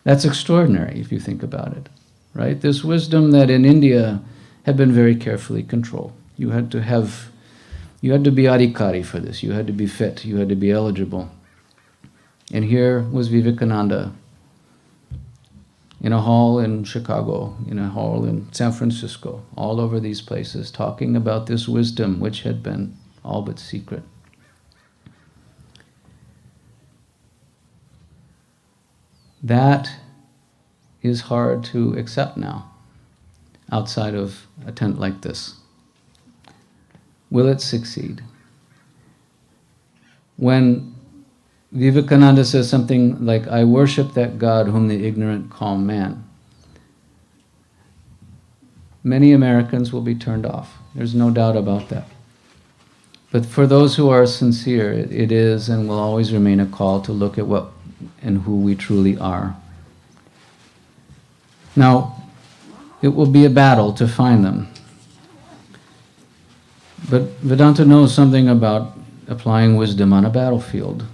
That's extraordinary if you think about it, right? This wisdom that in India had been very carefully controlled. You had to be adhikari for this. You had to be fit. You had to be eligible. And here was Vivekananda in a hall in Chicago, in a hall in San Francisco, all over these places, talking about this wisdom which had been all but secret. That is hard to accept now, outside of a tent like this. Will it succeed? When Vivekananda says something like, I worship that God whom the ignorant call man, many Americans will be turned off. There's no doubt about that. But for those who are sincere, it is and will always remain a call to look at what and who we truly are. Now, it will be a battle to find them. But Vedanta knows something about applying wisdom on a battlefield.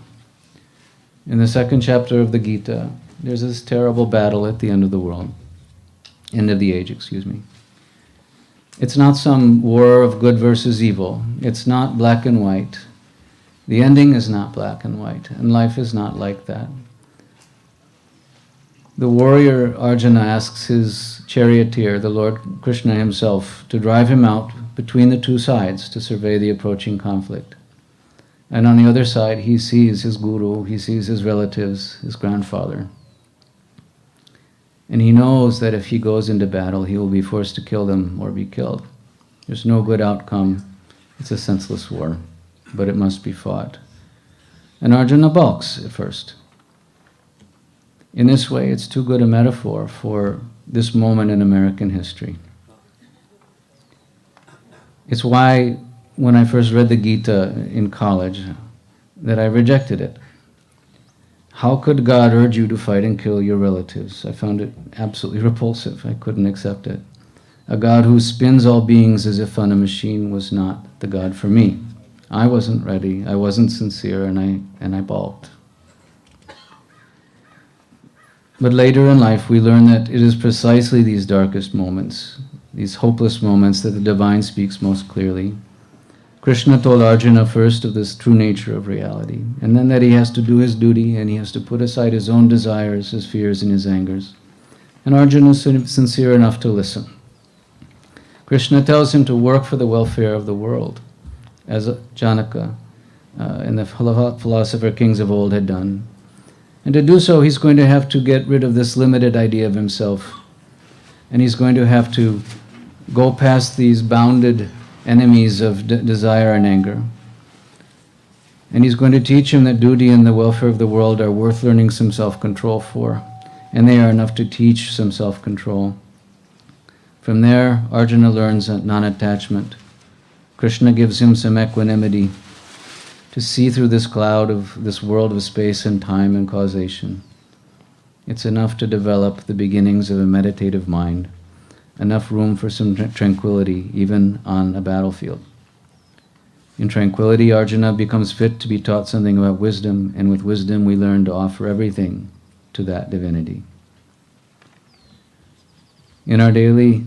In the second chapter of the Gita, there's this terrible battle at the end of the world. End of the age, excuse me. It's not some war of good versus evil. It's not black and white. The ending is not black and white, and life is not like that. The warrior Arjuna asks his charioteer, the Lord Krishna himself, to drive him out between the two sides to survey the approaching conflict. And on the other side, he sees his guru, he sees his relatives, his grandfather. And he knows that if he goes into battle, he will be forced to kill them or be killed. There's no good outcome. It's a senseless war, but it must be fought. And Arjuna balks at first. In this way, it's too good a metaphor for this moment in American history. It's why, when I first read the Gita in college, that I rejected it. How could God urge you to fight and kill your relatives? I found it absolutely repulsive. I couldn't accept it. A God who spins all beings as if on a machine was not the God for me. I wasn't ready, I wasn't sincere, and I balked. But later in life, we learn that it is precisely these darkest moments, these hopeless moments, that the divine speaks most clearly. Krishna told Arjuna first of this true nature of reality, and then that he has to do his duty and he has to put aside his own desires, his fears, and his angers. And Arjuna is sincere enough to listen. Krishna tells him to work for the welfare of the world, as Janaka and the philosopher kings of old had done. And to do so, he's going to have to get rid of this limited idea of himself. And he's going to have to go past these bounded enemies of desire and anger. And he's going to teach him that duty and the welfare of the world are worth learning some self-control for. And they are enough to teach some self-control. From there, Arjuna learns non-attachment. Krishna gives him some equanimity to see through this cloud of this world of space and time and causation. It's enough to develop the beginnings of a meditative mind, enough room for some tranquility, even on a battlefield. In tranquility, Arjuna becomes fit to be taught something about wisdom, and with wisdom we learn to offer everything to that divinity. In our daily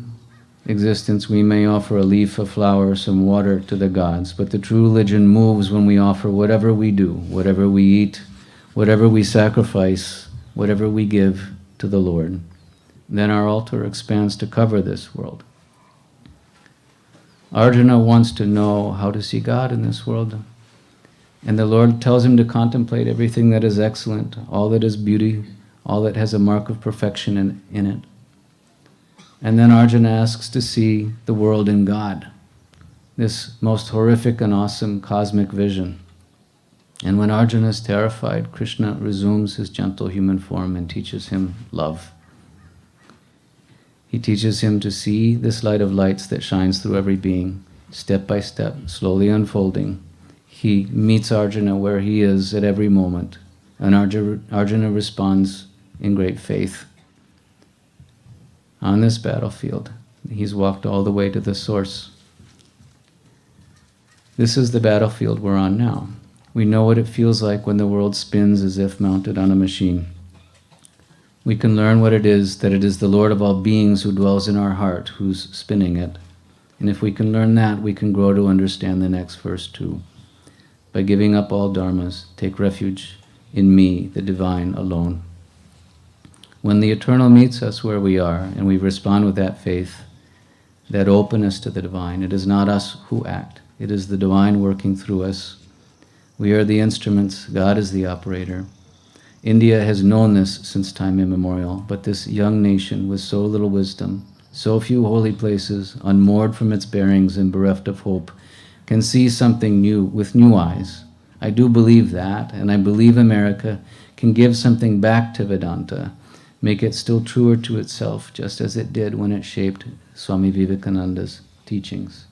existence, we may offer a leaf, a flower, some water to the gods, but the true religion moves when we offer whatever we do, whatever we eat, whatever we sacrifice, whatever we give to the Lord. Then our altar expands to cover this world. Arjuna wants to know how to see God in this world, and the Lord tells him to contemplate everything that is excellent, all that is beauty, all that has a mark of perfection in it. And then Arjuna asks to see the world in God, this most horrific and awesome cosmic vision. And when Arjuna is terrified, Krishna resumes his gentle human form and teaches him love. He teaches him to see this light of lights that shines through every being, step by step, slowly unfolding. He meets Arjuna where he is at every moment, and Arjuna responds in great faith. On this battlefield, he's walked all the way to the source. This is the battlefield we're on now. We know what it feels like when the world spins as if mounted on a machine. We can learn what it is, that it is the Lord of all beings who dwells in our heart, who's spinning it. And if we can learn that, we can grow to understand the next verse too. By giving up all dharmas, take refuge in me, the divine alone. When the eternal meets us where we are, and we respond with that faith, that openness to the divine, it is not us who act, it is the divine working through us. We are the instruments, God is the operator. India has known this since time immemorial, but this young nation with so little wisdom, so few holy places, unmoored from its bearings and bereft of hope, can see something new with new eyes. I do believe that, and I believe America can give something back to Vedanta, make it still truer to itself, just as it did when it shaped Swami Vivekananda's teachings.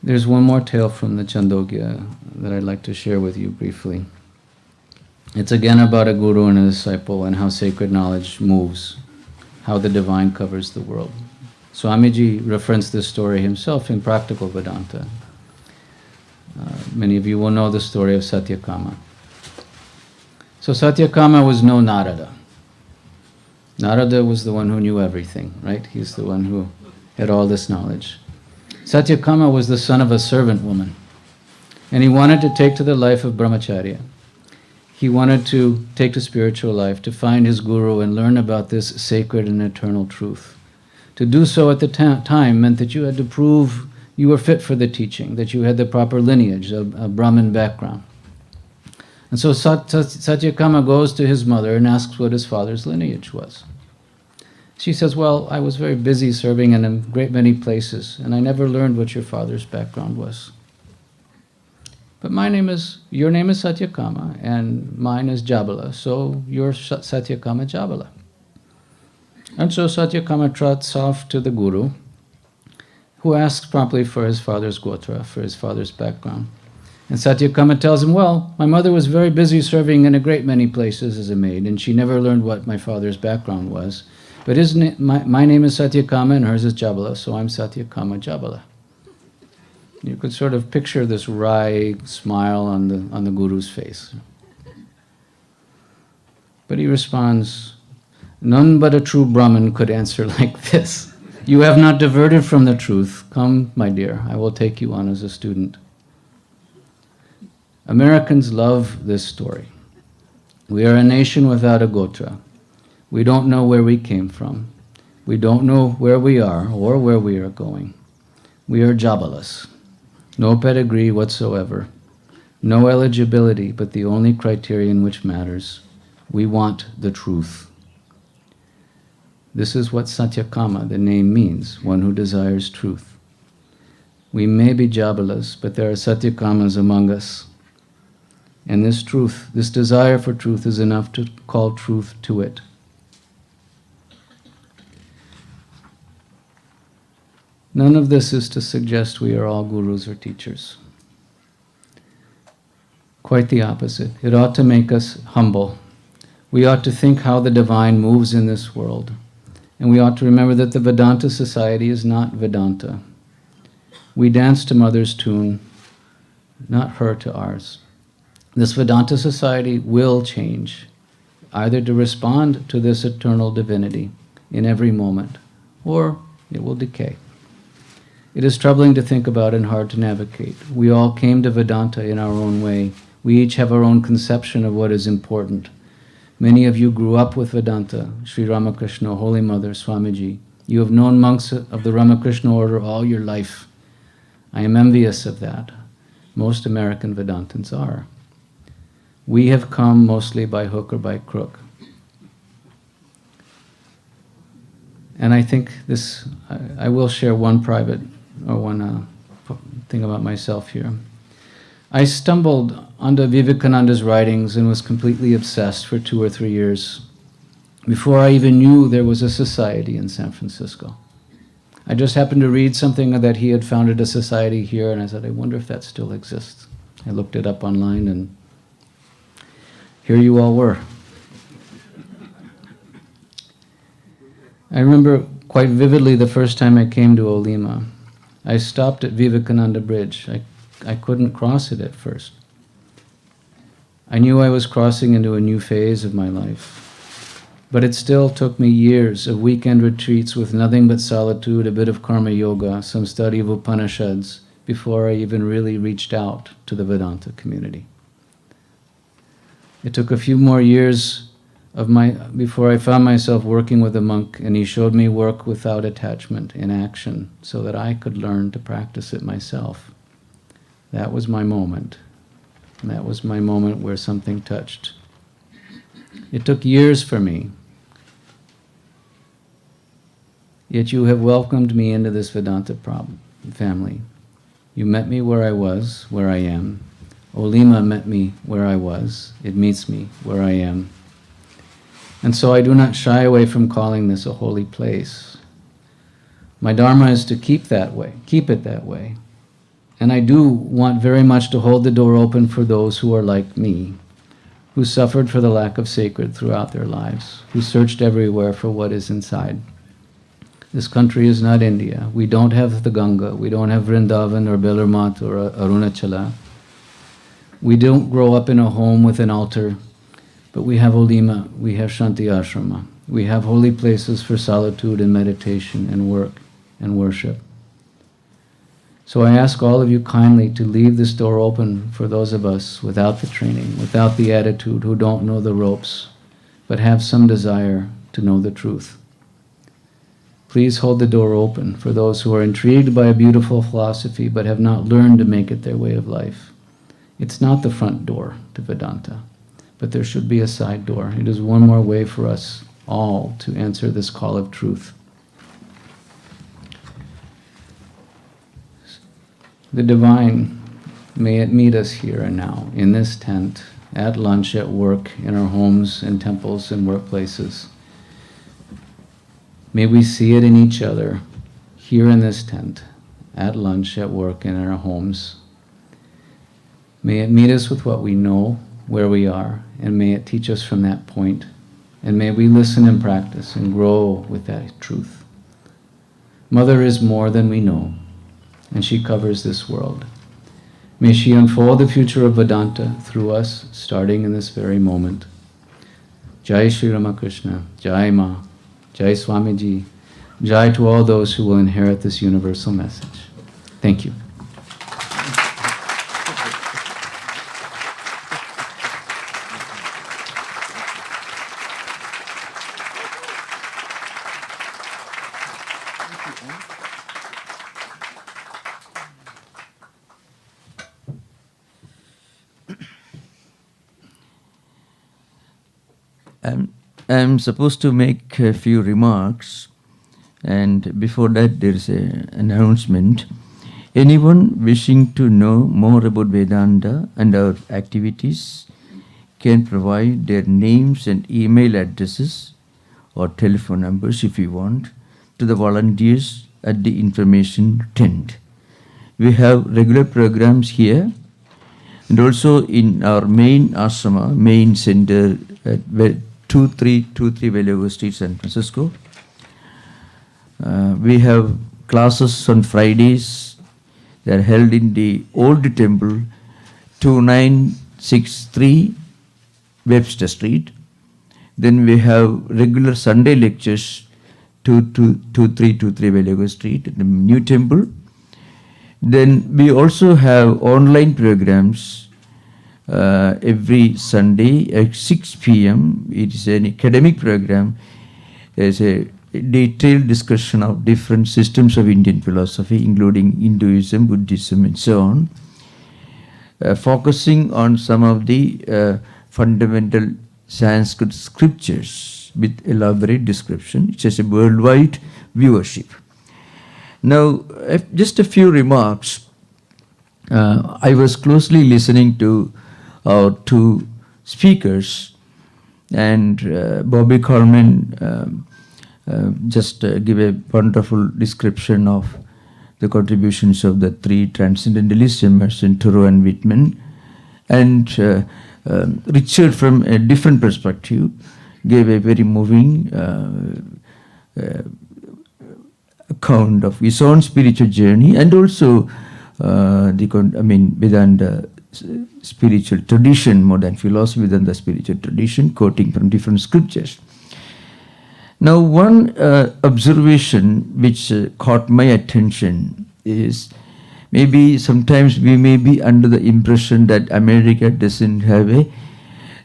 There's one more tale from the Chandogya that I'd like to share with you briefly. It's again about a guru and a disciple and how sacred knowledge moves, how the divine covers the world. Swamiji referenced this story himself in Practical Vedanta. Many of you will know the story of Satyakama. So Satyakama was no Narada. Narada was the one who knew everything, right? He's the one who had all this knowledge. Satyakama was the son of a servant woman, and he wanted to take to the life of brahmacharya. He wanted to take to spiritual life, to find his guru and learn about this sacred and eternal truth. To do so at the time meant that you had to prove you were fit for the teaching, that you had the proper lineage, a Brahmin background. And so Satyakama goes to his mother and asks what his father's lineage was. She says, well, I was very busy serving in a great many places, and I never learned what your father's background was. But your name is Satyakama, and mine is Jabala, so you're Satyakama Jabala. And so Satyakama trots off to the guru, who asks promptly for his father's gotra, for his father's background. And Satyakama tells him, well, my mother was very busy serving in a great many places as a maid, and she never learned what my father's background was. But my name is Satyakama and hers is Jabala, so I'm Satyakama Jabala. You could sort of picture this wry smile on the guru's face. But he responds, none but a true Brahmin could answer like this. You have not diverted from the truth. Come, my dear, I will take you on as a student. Americans love this story. We are a nation without a gotra. We don't know where we came from. We don't know where we are or where we are going. We are Jabalas. No pedigree whatsoever. No eligibility, but the only criterion which matters. We want the truth. This is what Satyakama, the name, means, one who desires truth. We may be Jabalas, but there are Satyakamas among us. And this truth, this desire for truth is enough to call truth to it. None of this is to suggest we are all gurus or teachers. Quite the opposite. It ought to make us humble. We ought to think how the divine moves in this world. And we ought to remember that the Vedanta society is not Vedanta. We dance to Mother's tune, not her to ours. This Vedanta society will change, either to respond to this eternal divinity in every moment, or it will decay. It is troubling to think about and hard to navigate. We all came to Vedanta in our own way. We each have our own conception of what is important. Many of you grew up with Vedanta, Sri Ramakrishna, Holy Mother, Swamiji. You have known monks of the Ramakrishna order all your life. I am envious of that. Most American Vedantins are. We have come mostly by hook or by crook. And I think this, I will share one private or one thing about myself here. I stumbled onto Vivekananda's writings and was completely obsessed for 2 or 3 years before I even knew there was a society in San Francisco. I just happened to read something that he had founded a society here, and I said, I wonder if that still exists. I looked it up online, and here you all were. I remember quite vividly the first time I came to Olima. I stopped at Vivekananda Bridge. I couldn't cross it at first. I knew I was crossing into a new phase of my life. But it still took me years of weekend retreats with nothing but solitude, a bit of karma yoga, some study of Upanishads, before I even really reached out to the Vedanta community. It took a few more years before I found myself working with a monk, and he showed me work without attachment in action so that I could learn to practice it myself. That was my moment. And that was my moment where something touched. It took years for me. Yet you have welcomed me into this Vedanta family. You met me where I was, where I am. Olima met me where I was. It meets me where I am. And so I do not shy away from calling this a holy place. My dharma is to keep it that way. And I do want very much to hold the door open for those who are like me, who suffered for the lack of sacred throughout their lives, who searched everywhere for what is inside. This country is not India. We don't have the Ganga. We don't have Vrindavan or Belarmat or Arunachala. We don't grow up in a home with an altar, but we have Olima, we have Shanti Ashrama. We have holy places for solitude and meditation and work and worship. So I ask all of you kindly to leave this door open for those of us without the training, without the attitude, who don't know the ropes, but have some desire to know the truth. Please hold the door open for those who are intrigued by a beautiful philosophy but have not learned to make it their way of life. It's not the front door to Vedanta, but there should be a side door. It is one more way for us all to answer this call of truth. The divine, may it meet us here and now, in this tent, at lunch, at work, in our homes and temples and workplaces. May we see it in each other, here in this tent, at lunch, at work, and in our homes. May it meet us with what we know, where we are, and may it teach us from that point. And may we listen and practice and grow with that truth. Mother is more than we know, and she covers this world. May she unfold the future of Vedanta through us, starting in this very moment. Jai Sri Ramakrishna, Jai Ma, Jai Swamiji, Jai to all those who will inherit this universal message. Thank you. I'm supposed to make a few remarks, and before that there is an announcement. Anyone wishing to know more about Vedanta and our activities can provide their names and email addresses or telephone numbers if you want to the volunteers at the information tent. We have regular programs here and also in our main ashrama, main center at 2323 Valley Street, San Francisco. We have classes on Fridays. They are held in the old temple, 2963 Webster Street. Then we have regular Sunday lectures, 2323 Valley Street, the new temple. Then we also have online programs every Sunday at 6 p.m. It is an academic program. There's a detailed discussion of different systems of Indian philosophy, including Hinduism, Buddhism, and so on, focusing on some of the fundamental Sanskrit scriptures with elaborate description. It has a worldwide viewership. Now, just a few remarks. I was closely listening to our two speakers, and Bobby Coleman just give a wonderful description of the contributions of the three transcendentalists, Emerson, Thoreau, and Whitman. And Richard, from a different perspective, gave a very moving account of his own spiritual journey and also Vedanta spiritual tradition, more than philosophy, Vedanta spiritual tradition, quoting from different scriptures. Now, one observation which caught my attention is maybe sometimes we may be under the impression that America doesn't have a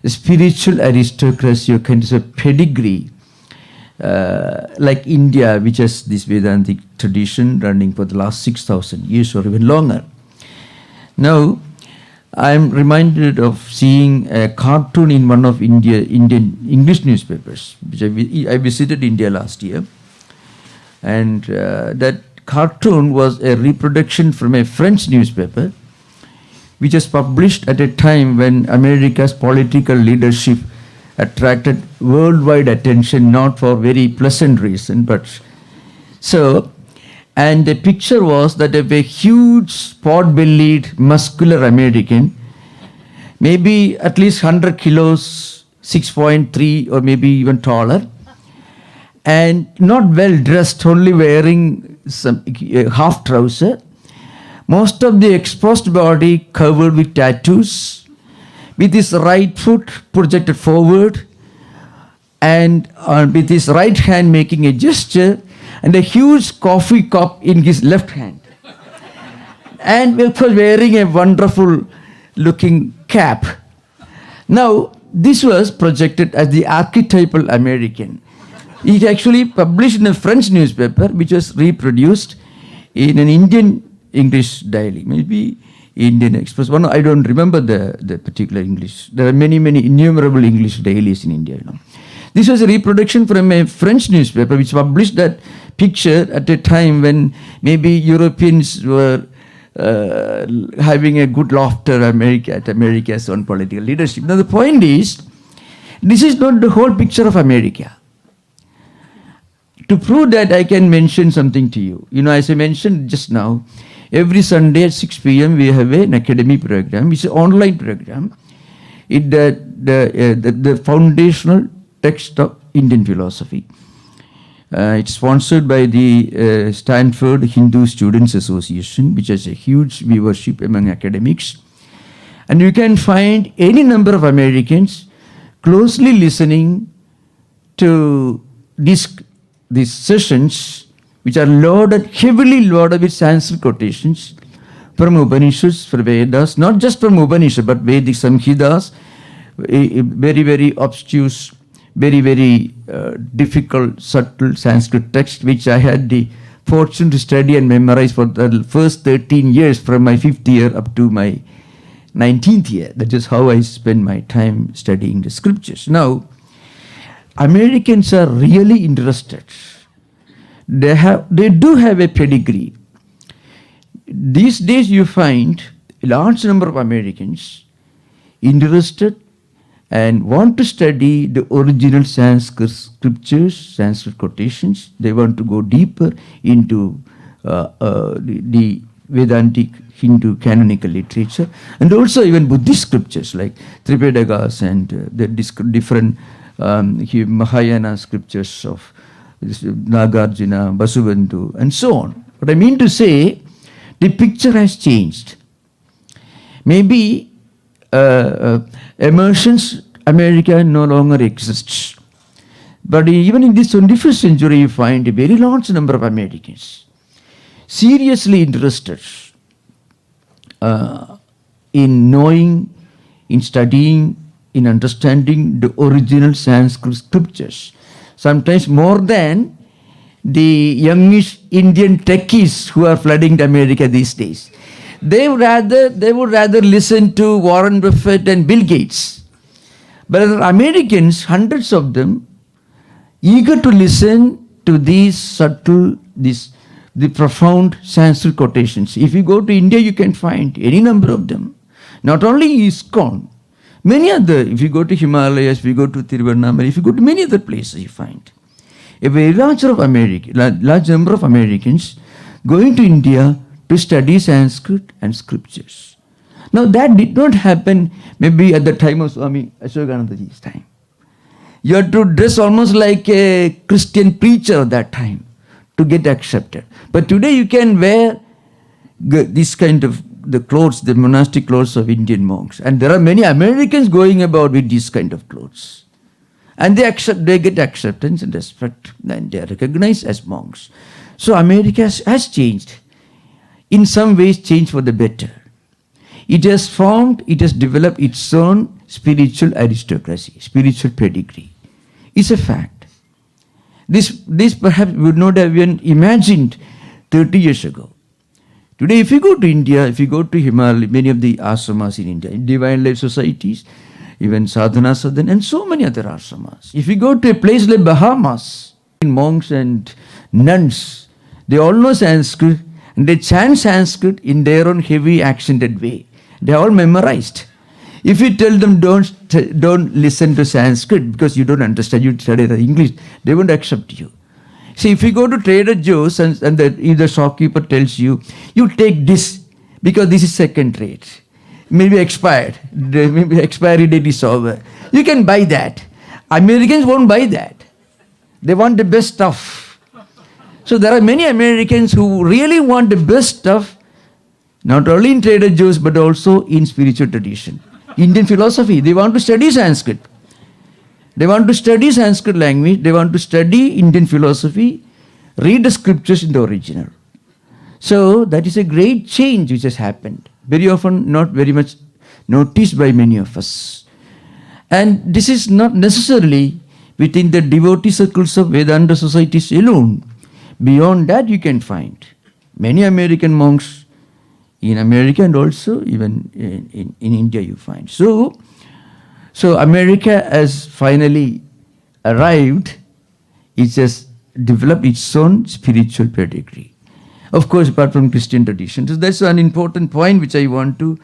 spiritual aristocracy or kind of pedigree like India, which has this Vedantic tradition running for the last 6,000 years or even longer. Now, I'm reminded of seeing a cartoon in one of Indian English newspapers, which I visited India last year. And that cartoon was a reproduction from a French newspaper, which was published at a time when America's political leadership attracted worldwide attention, not for very pleasant reason, but so. And the picture was that of a huge, pot-bellied, muscular American, maybe at least 100 kilos, 6.3 or maybe even taller, and not well dressed, only wearing some half trouser. Most of the exposed body covered with tattoos, with his right foot projected forward, and with his right hand making a gesture, and a huge coffee cup in his left hand. And he was wearing a wonderful looking cap. Now, this was projected as the archetypal American. It actually published in a French newspaper, which was reproduced in an Indian English daily, maybe Indian Express. One, I don't remember the particular English. There are many innumerable English dailies in India. This was a reproduction from a French newspaper which published that picture at a time when maybe Europeans were having a good laughter at America's own political leadership. Now the point is, this is not the whole picture of America. To prove that, I can mention something to you. As I mentioned just now, every Sunday at 6 p.m. we have an academy program. It's an online program. The foundational text of Indian philosophy. It's sponsored by the Stanford Hindu Students Association, which has a huge viewership among academics. And you can find any number of Americans closely listening to these sessions, which are heavily loaded with Sanskrit quotations from Upanishads, from Vedas, not just from Upanishads, but Vedic Samhitas, very obtuse, very difficult, subtle Sanskrit text, which I had the fortune to study and memorize for the first 13 years, from my 5th year up to my 19th year. That is how I spend my time studying the scriptures. Now, Americans are really interested. They do have a pedigree. These days you find a large number of Americans interested and want to study the original Sanskrit scriptures, Sanskrit quotations. They want to go deeper into the Vedantic Hindu canonical literature, and also even Buddhist scriptures like Tripadakas and the different Mahayana scriptures of Nagarjuna, Vasubandhu, and so on. What I mean to say, the picture has changed. Maybe Emerson's America no longer exists. But even in this 21st century, you find a very large number of Americans seriously interested in knowing, in studying, in understanding the original Sanskrit scriptures. Sometimes more than the youngish Indian techies who are flooding America these days. They would rather listen to Warren Buffett and Bill Gates. But Americans, hundreds of them, eager to listen to these subtle, the profound Sanskrit quotations. If you go to India, you can find any number of them. Not only ISKCON, many other, if you go to Himalayas, if you go to Tiruvannamalai, if you go to many other places, you find a very large number of Americans going to India to study Sanskrit and scriptures. Now that did not happen maybe at the time of Swami Ashwaganandaji's time. You had to dress almost like a Christian preacher at that time to get accepted. But today you can wear this kind of the clothes, the monastic clothes of Indian monks. And there are many Americans going about with this kind of clothes. And they get acceptance and respect, and they are recognized as monks. So America has changed. In some ways changed for the better. It has developed its own spiritual aristocracy, spiritual pedigree. It's a fact. This perhaps would not have been imagined 30 years ago. Today, if you go to India, if you go to Himalaya, many of the ashramas in India, divine life societies, even sadhana sadhana, and so many other ashramas. If you go to a place like Bahamas, monks and nuns, they all know Sanskrit, and they chant Sanskrit in their own heavy accented way. They are all memorized. If you tell them don't listen to Sanskrit because you don't understand, you study the English, they won't accept you. See, if you go to Trader Joe's and if the shopkeeper tells you, you take this because this is second rate, maybe expired, maybe expiry date is over, you can buy that. Americans won't buy that. They want the best stuff. So there are many Americans who really want the best stuff, not only in Trader Joe's but also in spiritual tradition. Indian philosophy, they want to study Sanskrit. They want to study Sanskrit language, they want to study Indian philosophy, read the scriptures in the original. So that is a great change which has happened. Very often not very much noticed by many of us. And this is not necessarily within the devotee circles of Vedanta societies alone. Beyond that you can find many American monks in America and also even in India you find. So America has finally arrived, it has developed its own spiritual pedigree. Of course, apart from Christian tradition. So that's an important point which I want to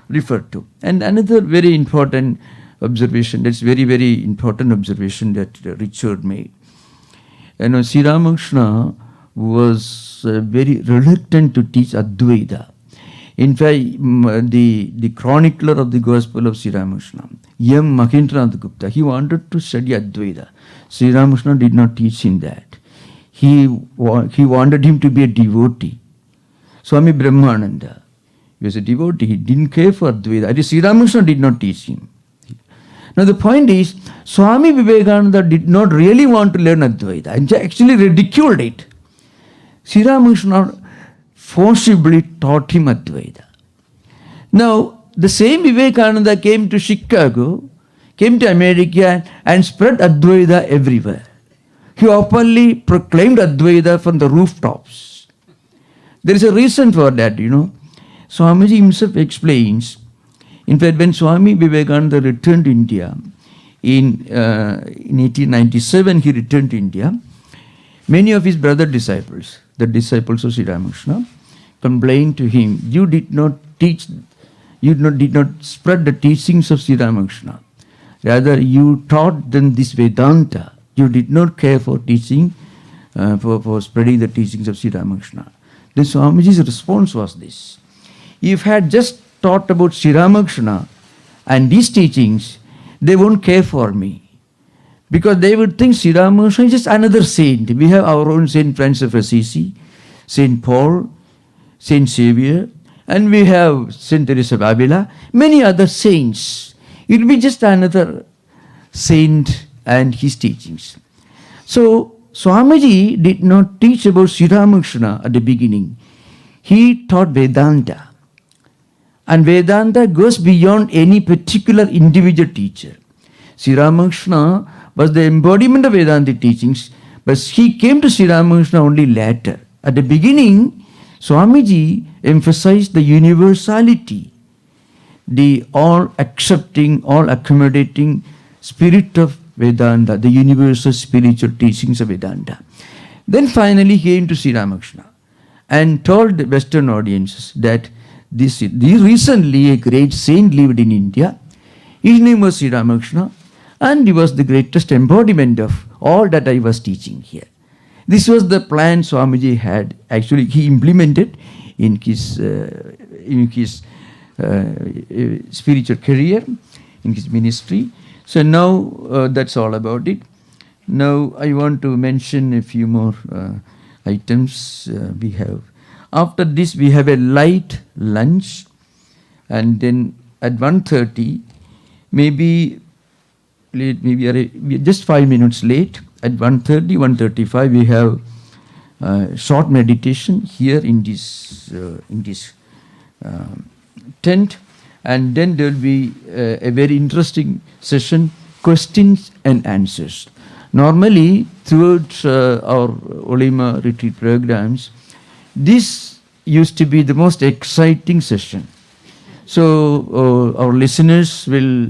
refer to. And another very important observation, that's very, very important observation that Richard made. You know, Sri Ramakrishna was very reluctant to teach Advaita. In fact, the chronicler of the Gospel of Sri Ramakrishna, M. Mahendranath Gupta, he wanted to study Advaita. Sri Ramakrishna did not teach him that. He wanted him to be a devotee. Swami Brahmananda, he was a devotee. He didn't care for Advaita. Sri Ramakrishna did not teach him. Now the point is, Swami Vivekananda did not really want to learn Advaita and actually ridiculed it. Sri Ramakrishna forcibly taught him Advaita. Now, the same Vivekananda came to Chicago, came to America and spread Advaita everywhere. He openly proclaimed Advaita from the rooftops. There is a reason for that, you know. Swamiji himself explains, in fact, when Swami Vivekananda returned to India, in 1897 he returned to India, many of his brother disciples, the disciples of Sri Ramakrishna, complained to him, you did not teach, did not spread the teachings of Sri Ramakrishna. Rather, you taught them this Vedanta. You did not care for teaching, for spreading the teachings of Sri Ramakrishna. Then Swamiji's response was this: if I had just taught about Sri Ramakrishna and these teachings, they won't care for me. Because they would think Sri Ramakrishna is just another saint. We have our own Saint Francis of Assisi, Saint Paul, Saint Xavier, and we have Saint Teresa of Avila, many other saints. It will be just another saint and his teachings. So Swamiji did not teach about Sri Ramakrishna at the beginning. He taught Vedanta. And Vedanta goes beyond any particular individual teacher. Sri Ramakrishna was the embodiment of Vedanta teachings, but he came to Sri Ramakrishna only later. At the beginning, Swamiji emphasized the universality, the all-accepting, all-accommodating spirit of Vedanta, the universal spiritual teachings of Vedanta. Then finally he came to Sri Ramakrishna and told the Western audiences that this recently a great saint lived in India. His name was Sri Ramakrishna, and he was the greatest embodiment of all that I was teaching here. This was the plan Swamiji had. Actually, he implemented in his spiritual career, in his ministry. So now that's all about it. Now I want to mention a few more items we have. After this, we have a light lunch, and then at 1:30, maybe late, maybe we are just 5 minutes late. At 1:30, 1:35, we have short meditation here in this tent, and then there will be a very interesting session, questions and answers. Normally, throughout our Olima retreat programs, this used to be the most exciting session. So our listeners will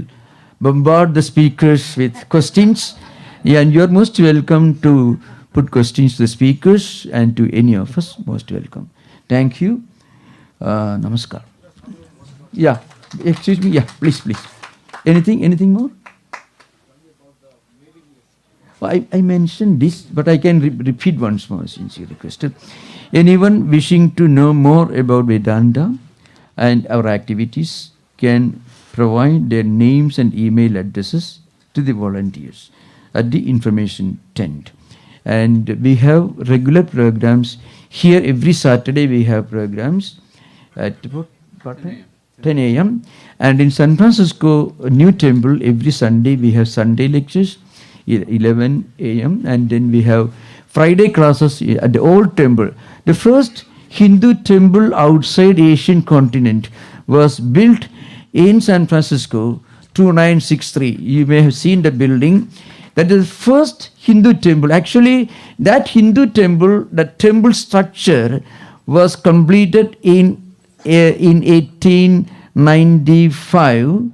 bombard the speakers with questions, and you are most welcome to put questions to the speakers and to any of us, most welcome. Thank you. Namaskar. Yeah. Excuse me, yeah, please. Anything more? I mentioned this, but I can repeat once more since you requested. Anyone wishing to know more about Vedanta and our activities can provide their names and email addresses to the volunteers at the information tent. And we have regular programs. Here every Saturday we have programs at what time? 10 a.m. And in San Francisco, New Temple, every Sunday we have Sunday lectures, 11 a.m. And then we have Friday classes at the old temple. The first Hindu temple outside Asian continent was built in San Francisco, 2963. You may have seen the building. That is the first Hindu temple. Actually, that Hindu temple, the temple structure was completed in 1895.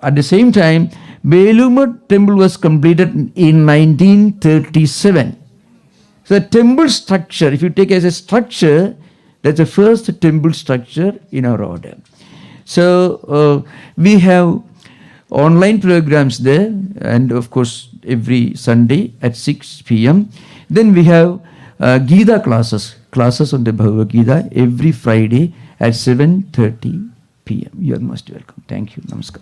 At the same time, Belumad temple was completed in 1937. So the temple structure, if you take as a structure, that's the first temple structure in our order. So we have online programs there, and of course every Sunday at 6 p.m. Then we have Gita classes on the Bhagavad Gita every Friday at 7:30 p.m. You are most welcome. Thank you. Namaskar.